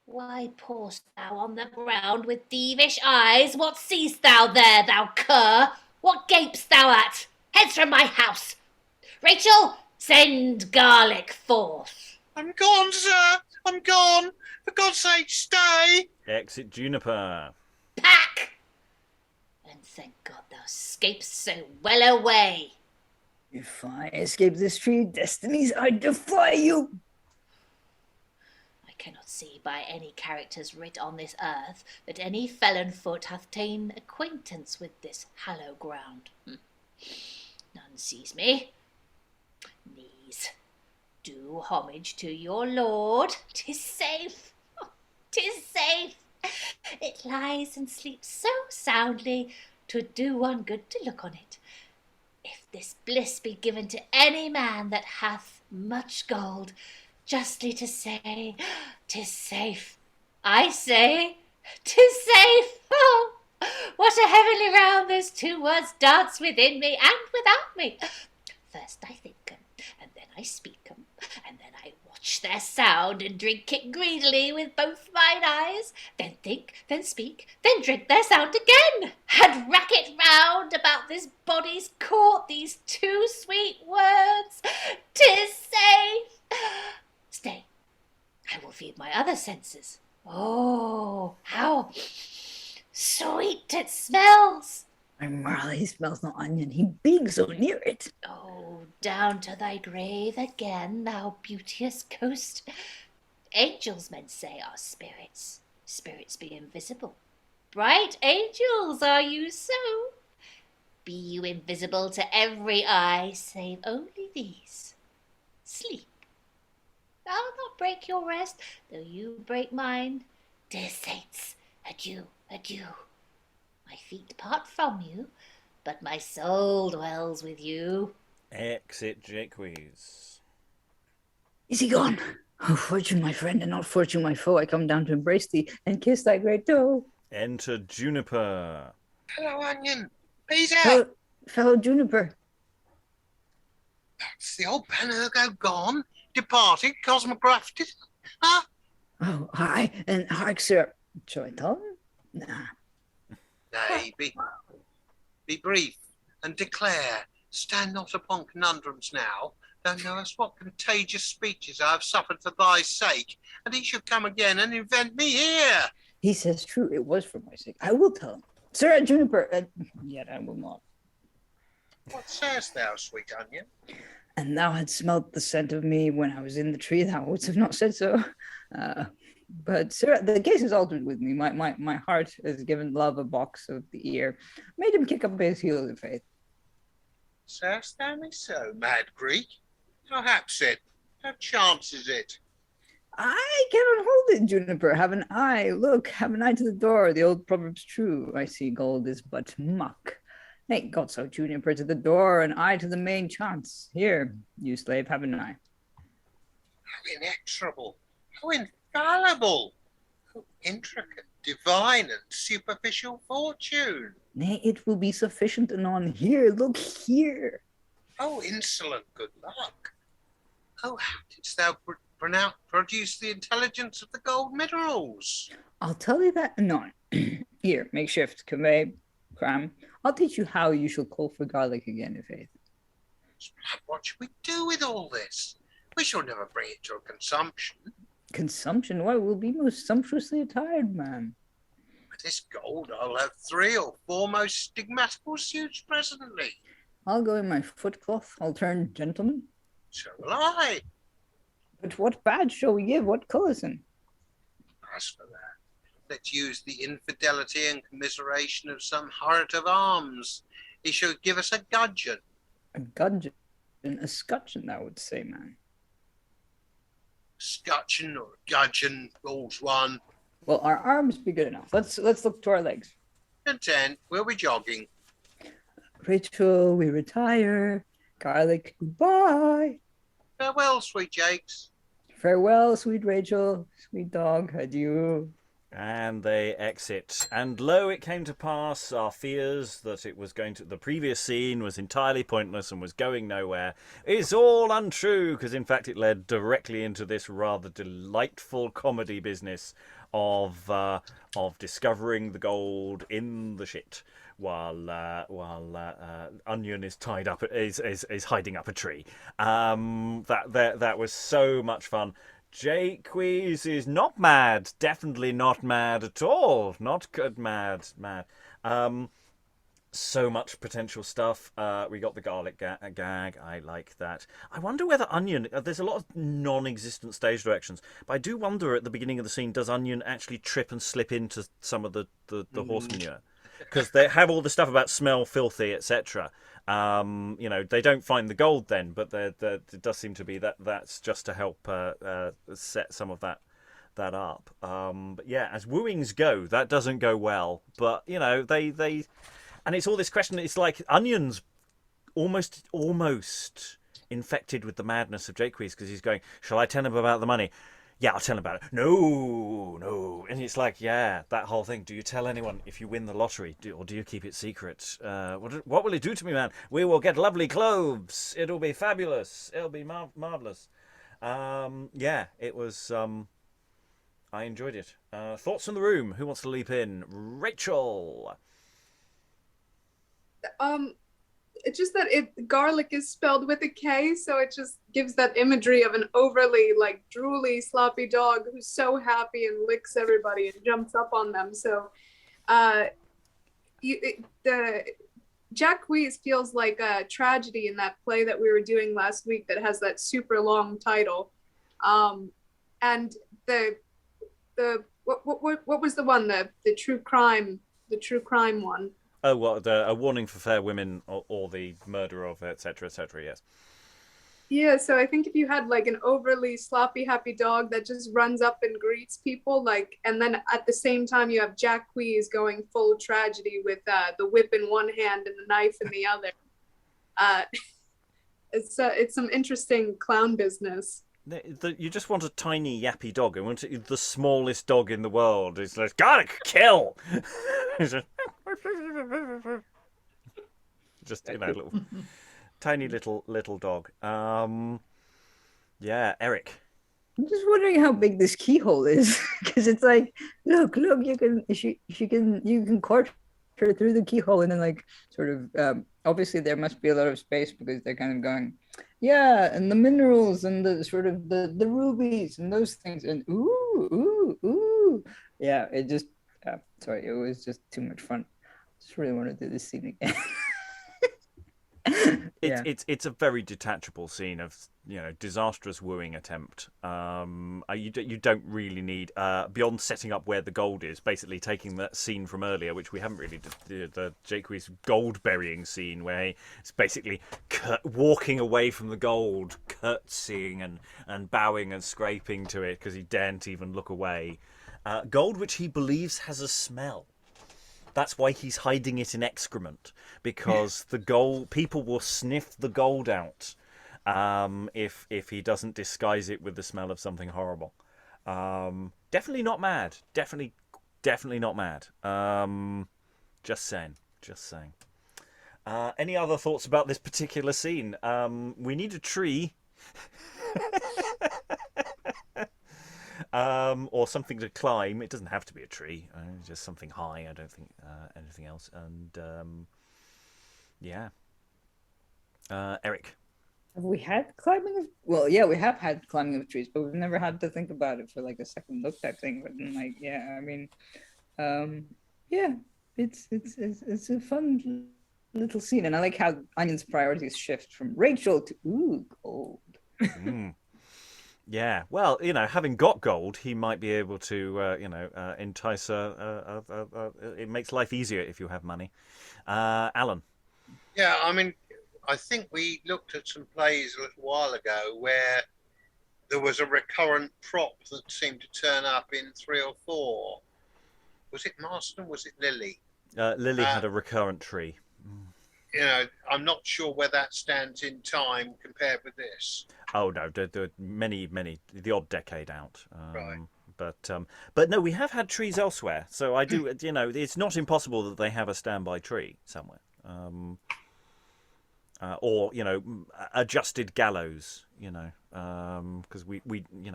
Why paused thou on the ground with thievish eyes? What seest thou there, thou cur? What gapest thou at? Hence from my house! Rachael, send garlic forth. I'm gone, sir. I'm gone. For God's sake, stay. Exit Juniper. Pack! And thank God thou scapest so well away. If I escape this tree, destinies, I defy you. I cannot see by any characters writ on this earth that any felon foot hath ta'en acquaintance with this hallow ground. None sees me. Knees, do homage to your lord. 'Tis safe. 'Tis safe. It lies and sleeps so soundly, 'twould do one good to look on it. If this bliss be given to any man that hath much gold, justly to say, 'tis safe. I say, 'tis safe. Oh, what a heavenly round those two words dance within me and without me. First I think 'em, and then I speak 'em, and then I watch their sound and drink it greedily with both mine eyes, then think, then speak, then drink their sound again, and rack it round about this body's court, these two sweet words, 'tis safe. Stay, I will feed my other senses. Oh, how sweet it smells! Marley, he smells no onion. He being so near it. Oh, down to thy grave again, thou beauteous ghost. Angels, men say, are spirits. Spirits be invisible. Bright angels, are you so? Be you invisible to every eye, save only these. Sleep. I'll not break your rest, though you break mine. Dear saints, adieu, adieu. My feet part from you, but my soul dwells with you. Exit Jaques. Is he gone? Oh, fortune, my friend, and not fortune, my foe, I come down to embrace thee and kiss thy great toe. Enter Juniper. Hello, Onion. Peace out. Fellow Juniper. That's the old Panurgo gone, departed, cosmographed. Huh? Oh, hi, and hark, sir. Shall I tell him? Nah. Nay, be brief and declare. Stand not upon conundrums now. Thou knowest what contagious speeches I have suffered for thy sake, and he should come again and invent me here. He says true, it was for my sake. I will tell him. Sir Juniper, yet I will not. What sayest thou, sweet Onion? And thou hadst smelt the scent of me when I was in the tree, thou wouldst have not said so. But sir, the case is altered with me. My heart has given love a box of the ear, made him kick up his heels in faith. Sayest thou me so, mad Greek? How haps it? How chances it? I cannot hold it, Juniper. Have an eye. Look, have an eye to the door. The old proverb's true. I see gold is but muck. Thank God so, Juniper, to the door, an eye to the main chance. Here, you slave, have an eye. How inexorable, how infallible, how intricate, divine, and superficial fortune. Nay, it will be sufficient anon. Here, look here. Oh, insolent good luck. Oh, how didst thou produce the intelligence of the gold minerals? I'll tell you that anon. Here, make shift, convey, cram. I'll teach you how you shall call for garlic again, in faith. What should we do with all this? We shall never bring it to a consumption. Consumption? Why, we'll be most sumptuously attired, man. With this gold, I'll have 3 or 4 most stigmatical suits presently. I'll go in my footcloth. I'll turn gentleman. So will I. But what badge shall we give? What colours? As for that, let's use the infidelity and commiseration of some heart of arms. He shall give us a gudgeon. A gudgeon? A scutcheon, I would say, man. Scutcheon or gudgeon, all's one. Well, our arms be good enough. Let's look to our legs. Content, we'll be jogging. Rachael, we retire. Garlic, goodbye. Farewell, sweet Jaques. Farewell, sweet Rachael. Sweet dog, adieu. And they exit. And lo, it came to pass, our fears that it was going to, the previous scene was entirely pointless and was going nowhere, is all untrue, because in fact it led directly into this rather delightful comedy business of discovering the gold in the shit while Onion is tied up, is hiding up a tree. That was so much fun. Jaques is not mad. Definitely not mad at all. Not good mad. So much potential stuff. We got the garlic gag. I like that. I wonder whether Onion... there's a lot of non-existent stage directions, but I do wonder at the beginning of the scene, does Onion actually trip and slip into some of the horse manure? Because they have all the stuff about smell, filthy, etc. They don't find the gold then, but it does seem to be that's just to help set some of that up. But yeah, as wooings go, that doesn't go well. But they and it's all this question. It's like Onion's almost infected with the madness of Jaques, because he's going, "Shall I tell him about the money?" Yeah, I'll tell him about it. No. And it's like, yeah, that whole thing. Do you tell anyone if you win the lottery? Or do you keep it secret? What will it do to me, man? We will get lovely clothes. It'll be fabulous. It'll be marvellous. Yeah, it was... I enjoyed it. Thoughts from the room? Who wants to leap in? Rachael! It's just that garlic is spelled with a K, so it just gives that imagery of an overly drooly, sloppy dog who's so happy and licks everybody and jumps up on them. So, the Jaques feels like a tragedy in that play that we were doing last week that has that super long title, and what was the one, the true crime one. Oh, well, A Warning for Fair Women, or the Murder of, etc., yes. Yeah, so I think if you had an overly sloppy, happy dog that just runs up and greets people, and then at the same time you have Jaques going full tragedy with the whip in one hand and the knife in the other. It's some interesting clown business. You just want a tiny yappy dog. I want the smallest dog in the world. It's like, gotta kill. Just little, tiny little dog. Yeah, Eric. I'm just wondering how big this keyhole is, because it's like, look, you can court her through the keyhole, and then obviously there must be a lot of space because they're kind of going, yeah, and the minerals and the sort of the rubies and those things, and ooh, yeah, it just sorry, it was just too much fun. Just really want to do this scene again. It's a very detachable scene of disastrous wooing attempt. You don't really need beyond setting up where the gold is. Basically, taking that scene from earlier, which we haven't really the Jaques gold burying scene, where he's basically walking away from the gold, curtsying and bowing and scraping to it because he daren't even look away. Gold, which he believes has a smell. That's why he's hiding it in excrement, because the gold people will sniff the gold out if he doesn't disguise it with the smell of something horrible. Definitely not mad. Definitely not mad. Just saying. Any other thoughts about this particular scene? We need a tree. Or something to climb. It doesn't have to be a tree, just something high. I don't think anything else. And yeah, Eric. Have we had climbing of? Well, yeah, we have had climbing of trees, but we've never had to think about it for like a second look type thing. But then, like, yeah, I mean, yeah, it's a fun little scene, and I like how Onion's priorities shift from Rachael to gold. Mm. Yeah, well, having got gold, he might be able to, entice her. It makes life easier if you have money. Alan. Yeah, I mean, I think we looked at some plays a little while ago where there was a recurrent prop that seemed to turn up in 3 or 4. Was it Marston? Was it Lily? Lily had a recurrent tree. I'm not sure where that stands in time compared with this. Oh no, there are many, the odd decade out. Right. But no, we have had trees elsewhere. So I do, it's not impossible that they have a standby tree somewhere. Or adjusted gallows, because we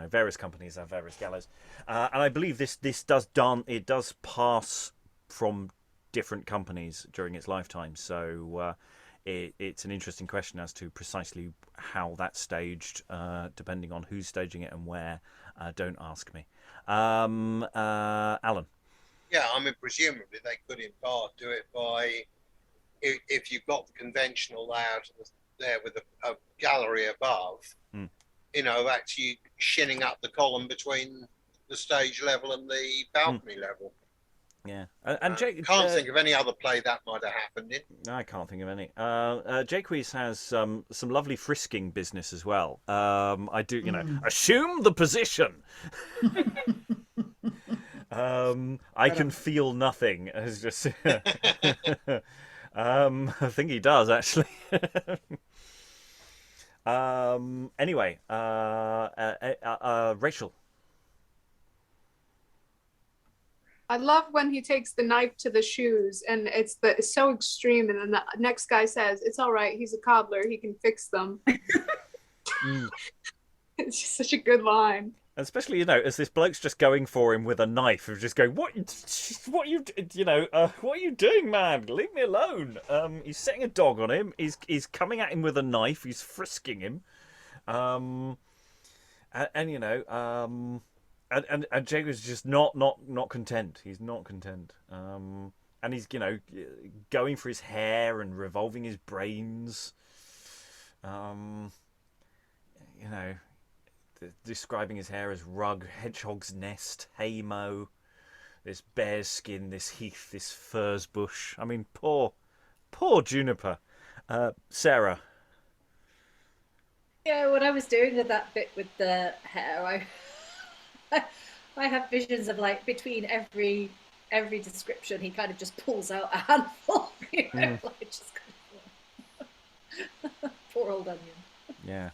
various companies have various gallows, and I believe this does pass from different companies during its lifetime. So it's an interesting question as to precisely how that's staged, depending on who's staging it and where. Don't ask me, Alan. Yeah, I mean, presumably they could in part do it by. If you've got the conventional layout there with a gallery above, actually shinning up the column between the stage level and the balcony level. Yeah, and can't think of any other play that might have happened in. I can't think of any. Jaques has some lovely frisking business as well. I do, assume the position. I can feel nothing. It's just. I think he does actually. Anyway, Rachael. I love when he takes the knife to the shoes and it's so extreme, and then the next guy says, "It's all right. He's a cobbler. He can fix them." It's just such a good line. Especially, as this bloke's just going for him with a knife, of just going, what are you doing, man? Leave me alone. He's setting a dog on him. He's coming at him with a knife. He's frisking him. And Jaques is just not content. He's not content. And he's, going for his hair and revolving his brains. Describing his hair as rug, hedgehog's nest, haymow, this bear's skin, this heath, this furze bush. I mean, poor Juniper. Sarah. Yeah, when I was doing that bit with the hair, I have visions of like between every description, he kind of just pulls out a handful. Like just kind of poor old onion. Yeah.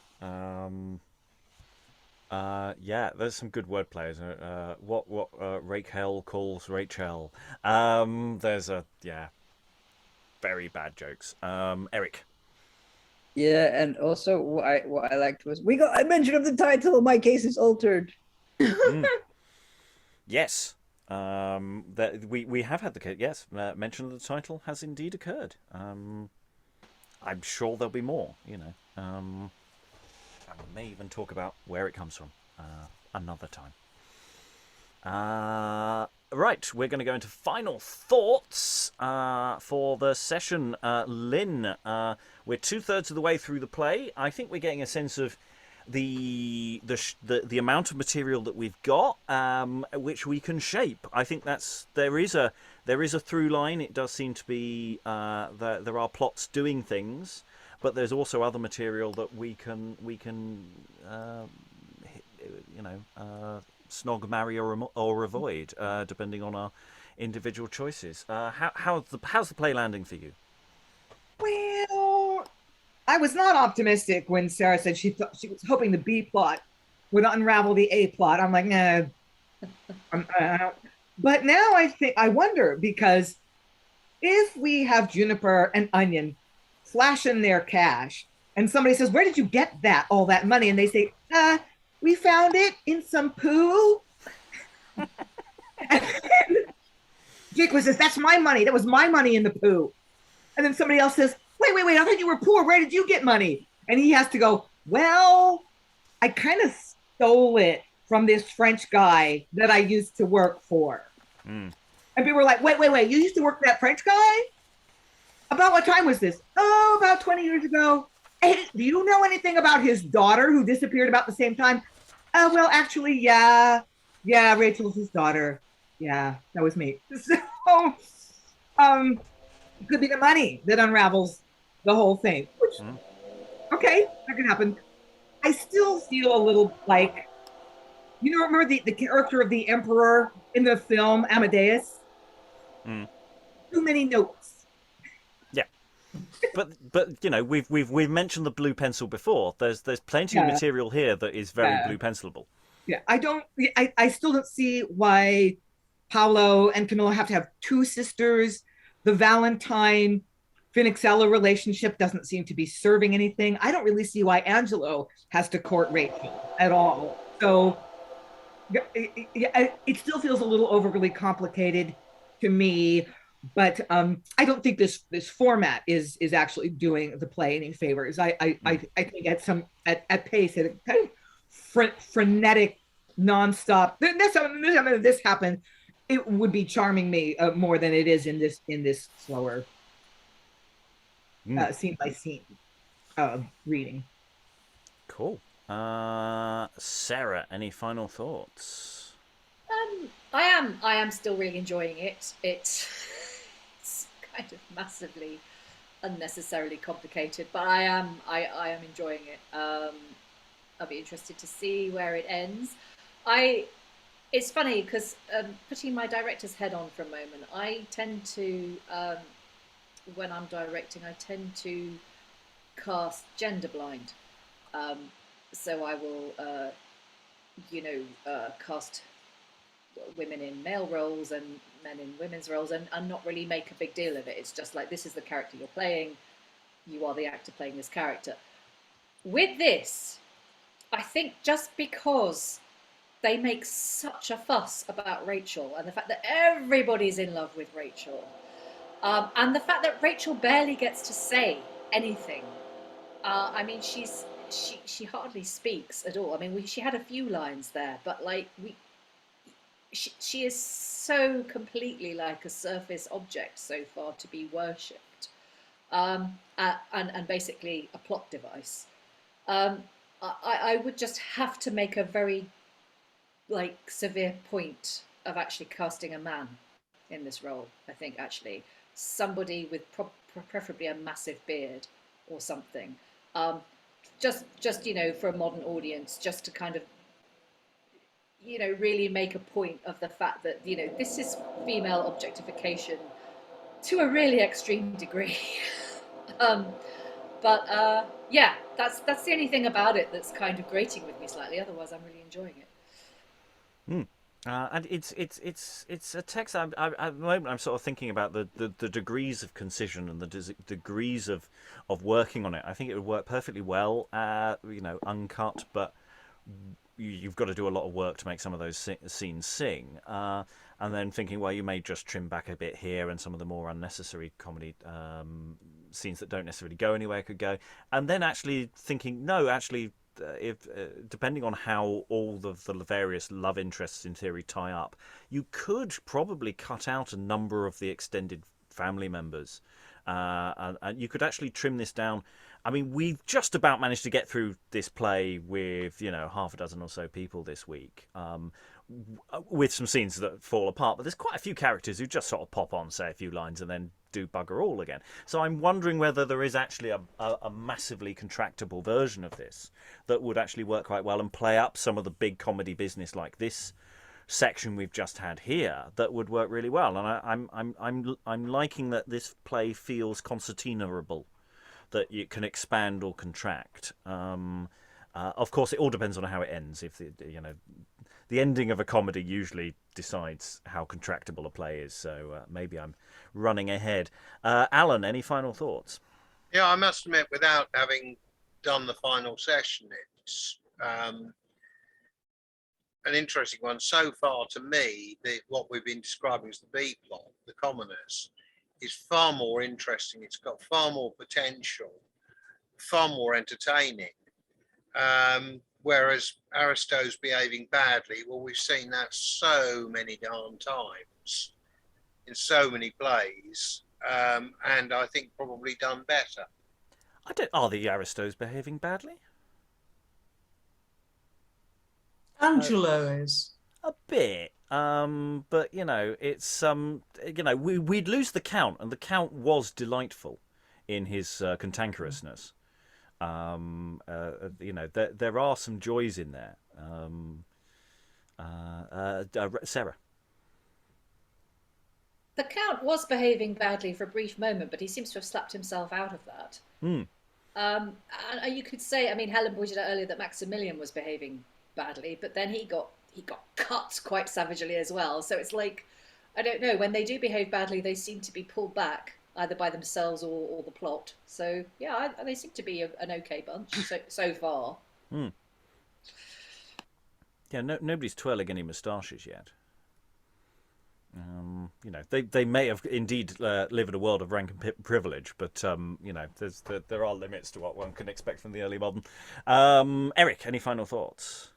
There's some good wordplay. What Rachael calls Rachael. There's very bad jokes. Eric. Yeah, and also what I liked was we got a mention of the title. My case is altered. Yes. That we have had the case. Yes, mention of the title has indeed occurred. I'm sure there'll be more. And we may even talk about where it comes from another time. Right, we're going to go into final thoughts for the session. Lynn, we're 2/3 of the way through the play. I think we're getting a sense of the amount of material that we've got, which we can shape. I think there is a through line. It does seem to be there are plots doing things. But there's also other material that we can snog, marry, or avoid, depending on our individual choices. How's the play landing for you? Well, I was not optimistic when Sarah said she thought she was hoping the B plot would unravel the A plot. I'm like, nah. But now I wonder, because if we have Juniper and Onion flashing their cash, and somebody says, "Where did you get all that money?" And they say, "We found it in some poo." And then Jaques says, "That's my money. That was my money in the poo." And then somebody else says, Wait, I thought you were poor. Where did you get money?" And he has to go, well, I kind of stole it from this French guy that I used to work for. And people were like, wait, you used to work for that French guy? About what time was this? Oh, about 20 years ago. Hey, do you know anything about his daughter who disappeared about the same time? Well, actually, yeah, Rachel's his daughter. Yeah, that was me. So, it could be the money that unravels the whole thing, which, okay, that could happen. I still feel a little like, remember the character of the emperor in the film Amadeus? Too many notes. Yeah, but we've mentioned the blue pencil before. There's plenty of material here that is very blue pencilable. Yeah, I still don't see why Paolo and Camillo have to have two sisters. The Valentine Phoenixella relationship doesn't seem to be serving anything. I don't really see why Angelo has to court Rachael at all. So it still feels a little overly complicated to me. But I don't think this format is actually doing the play any favors. I think at pace, at kind of frenetic, nonstop. This happened. It would be charming me more than it is in this slower scene by scene reading. Cool. Sarah, any final thoughts? I am still really enjoying it. It's kind of massively unnecessarily complicated, but I am enjoying it. I'll be interested to see where it ends. It's funny because putting my director's head on for a moment, I tend to when I'm directing, I tend to cast gender blind. So I will cast women in male roles and men in women's roles and not really make a big deal of it. It's just like, this is the character you're playing, you are the actor playing this character. With this, I think just because they make such a fuss about Rachael and the fact that everybody's in love with Rachael, and the fact that Rachael barely gets to say anything. I mean, she hardly speaks at all. I mean, she had a few lines there, but like she is so completely like a surface object so far to be worshipped, and basically a plot device. I would just have to make a very severe point of actually casting a man in this role. I think actually somebody with preferably a massive beard or something, just for a modern audience, just to kind of really make a point of the fact that this is female objectification to a really extreme degree. Yeah, that's the only thing about it that's kind of grating with me slightly. Otherwise, I'm really enjoying it. And it's a text. At the moment, I'm sort of thinking about the degrees of concision and the degrees of working on it. I think it would work perfectly well, uncut, but you've got to do a lot of work to make some of those scenes sing. And then thinking, well, you may just trim back a bit here, and some of the more unnecessary comedy scenes that don't necessarily go anywhere could go. And then actually thinking, no, actually, if depending on how all the various love interests in theory tie up, you could probably cut out a number of the extended family members, and you could actually trim this down. I mean, we've just about managed to get through this play with half a dozen or so people this week, with some scenes that fall apart, but there's quite a few characters who just sort of pop on, say a few lines, and then do bugger all again. So I'm wondering whether there is actually a massively contractable version of this that would actually work quite well and play up some of the big comedy business like this section we've just had here that would work really well. And I'm liking that this play feels concertina-able, that you can expand or contract. Of course, it all depends on how it ends. If the ending of a comedy usually decides how contractable a play is. So maybe I'm running ahead. Alan, any final thoughts? Yeah, I must admit, without having done the final session, it's an interesting one. So far, to me, what we've been describing as the B plot, the commoners, is far more interesting. It's got far more potential far more entertaining. Whereas Aristotle's behaving badly, well, we've seen that so many darn times in so many plays, and I think probably done better. Are the Aristos behaving badly? Angelo is. A bit. But it's we'd lose the Count, and the Count was delightful in his cantankerousness. There are some joys in there. Sarah. The Count was behaving badly for a brief moment, but he seems to have slapped himself out of that. And you could say, I mean, Helen pointed out earlier that Maximilian was behaving badly, but then he got cut quite savagely as well. So it's like, I don't know, when they do behave badly, they seem to be pulled back either by themselves or the plot. So yeah, they seem to be an okay bunch so far. Yeah, nobody's twirling any moustaches yet. They may have indeed live in a world of rank and privilege, but there are limits to what one can expect from the early modern. Eric, any final thoughts?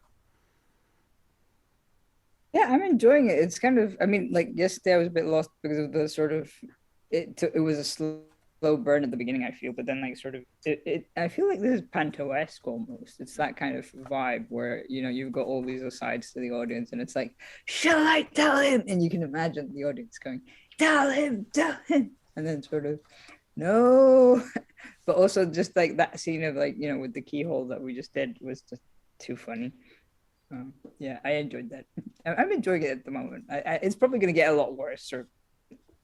Yeah, I'm enjoying it. It's kind of, I mean, like yesterday I was a bit lost because of the sort of it was a slow burn at the beginning, I feel, but then like sort of I feel like this is Panto-esque almost. It's that kind of vibe where you've got all these asides to the audience, and it's like, shall I tell him? And you can imagine the audience going, tell him, and then sort of no. But also just like that scene of like with the keyhole that we just did was just too funny. Yeah, I enjoyed that. I'm enjoying it at the moment. It's probably going to get a lot worse or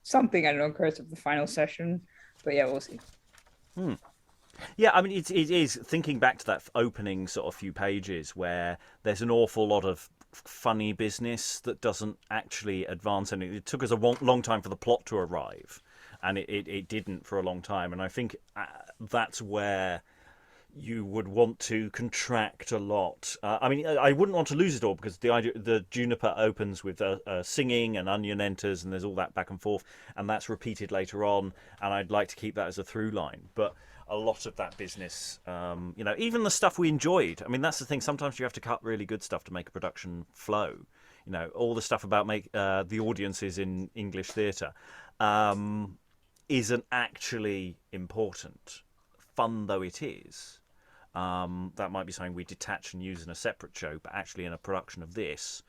something, I don't know, occurs of the final session. But yeah, we'll see. Yeah, I mean, it is thinking back to that opening sort of few pages where there's an awful lot of funny business that doesn't actually advance anything. It took us a long time for the plot to arrive, and it didn't for a long time. And I think that's where you would want to contract a lot. I mean, I wouldn't want to lose it all, because the Juniper opens with singing, and Onion enters, and there's all that back and forth, and that's repeated later on, and I'd like to keep that as a through line. But a lot of that business, even the stuff we enjoyed, I mean, that's the thing, sometimes you have to cut really good stuff to make a production flow. All the stuff about the audiences in English theatre isn't actually important, fun though it is. That might be something we detach and use in a separate show, but actually in a production of this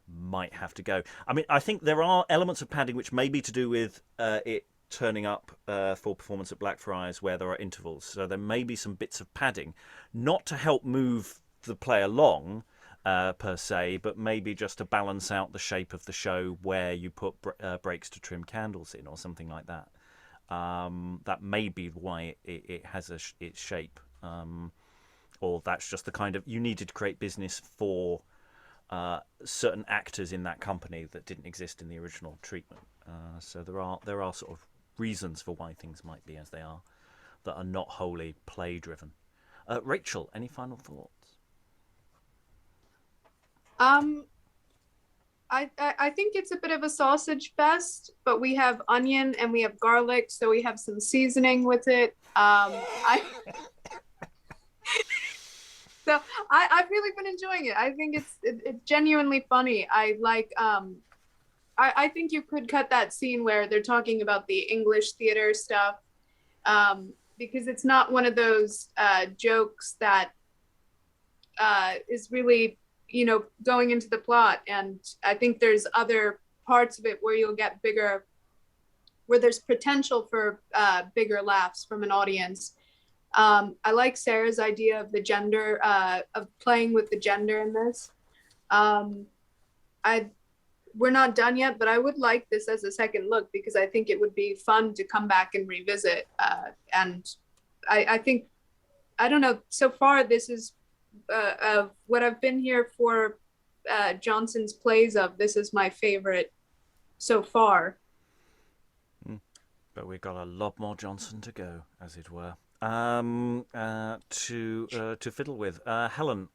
might have to go. I mean, I think there are elements of padding which may be to do with it turning up for performance at Blackfriars where there are intervals. So there may be some bits of padding, not to help move the play along per se, but maybe just to balance out the shape of the show where you put breaks to trim candles in or something like that. That may be why it has its shape. Or that's just the kind of, you needed to create business for certain actors in that company that didn't exist in the original treatment. So there are sort of reasons for why things might be as they are that are not wholly play driven. Rachael, any final thoughts? I think it's a bit of a sausage fest, but we have onion and we have garlic, so we have some seasoning with it. So I've really been enjoying it. I think it's genuinely funny. I like I think you could cut that scene where they're talking about the English theater stuff, because it's not one of those jokes that is really going into the plot. And I think there's other parts of it where you'll get bigger, where there's potential for bigger laughs from an audience. I like Sarah's idea of the gender, of playing with the gender in this. We're not done yet, but I would like this as a second look, because I think it would be fun to come back and revisit. And I think, I don't know, so far this is what I've been here for Jonson's plays of. This is my favorite so far. But we've got a lot more Jonson to go, as it were. To fiddle with. Helen,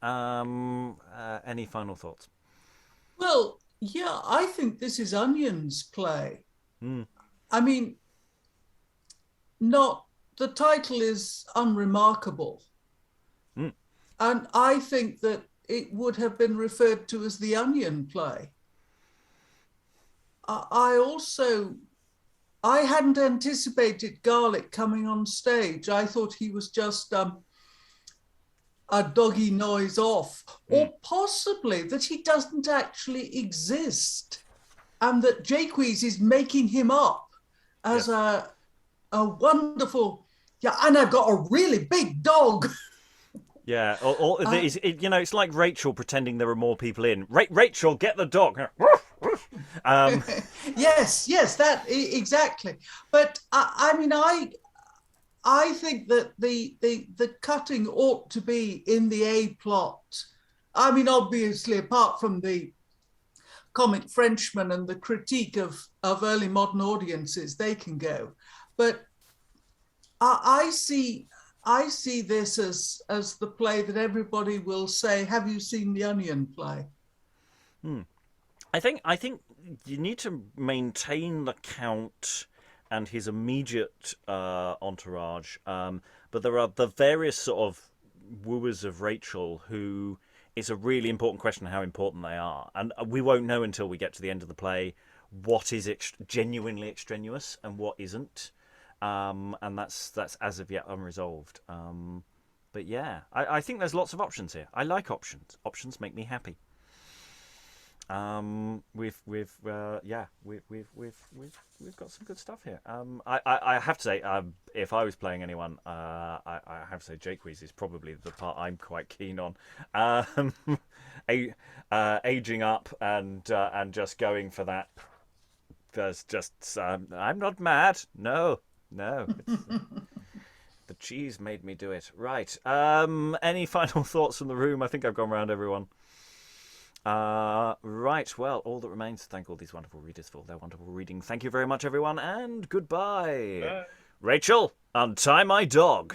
any final thoughts? Well, yeah, I think this is Onion's play. I mean, not the title is unremarkable. Mm. And I think that it would have been referred to as the Onion play. I hadn't anticipated Garlic coming on stage. I thought he was just a doggy noise off, or possibly that he doesn't actually exist, and that Jaques is making him up as a wonderful, and I've got a really big dog. Yeah, it's like Rachael pretending there are more people in. Rachael, get the dog. Yes, that exactly. But I think that the cutting ought to be in the A plot. I mean, obviously, apart from the comic Frenchman and the critique of early modern audiences, they can go. But I see this as the play that everybody will say, "Have you seen the Onion play?" I think you need to maintain the Count and his immediate entourage, but there are the various sort of wooers of Rachael who it's a really important question how important they are, and we won't know until we get to the end of the play what is genuinely extraneous and what isn't, and that's as of yet unresolved. But yeah, I think there's lots of options here. I like options. Options make me happy. We've got some good stuff here. I have to say, if I was playing anyone, I have to say Jaques is probably the part I'm quite keen on. Aging up and just going for that. There's just I'm not mad. No. The cheese made me do it. Right. Any final thoughts from the room? I think I've gone around everyone. Right, well, all that remains to thank all these wonderful readers for their wonderful reading. Thank you very much, everyone, and goodbye. Bye. Rachael, untie my dog.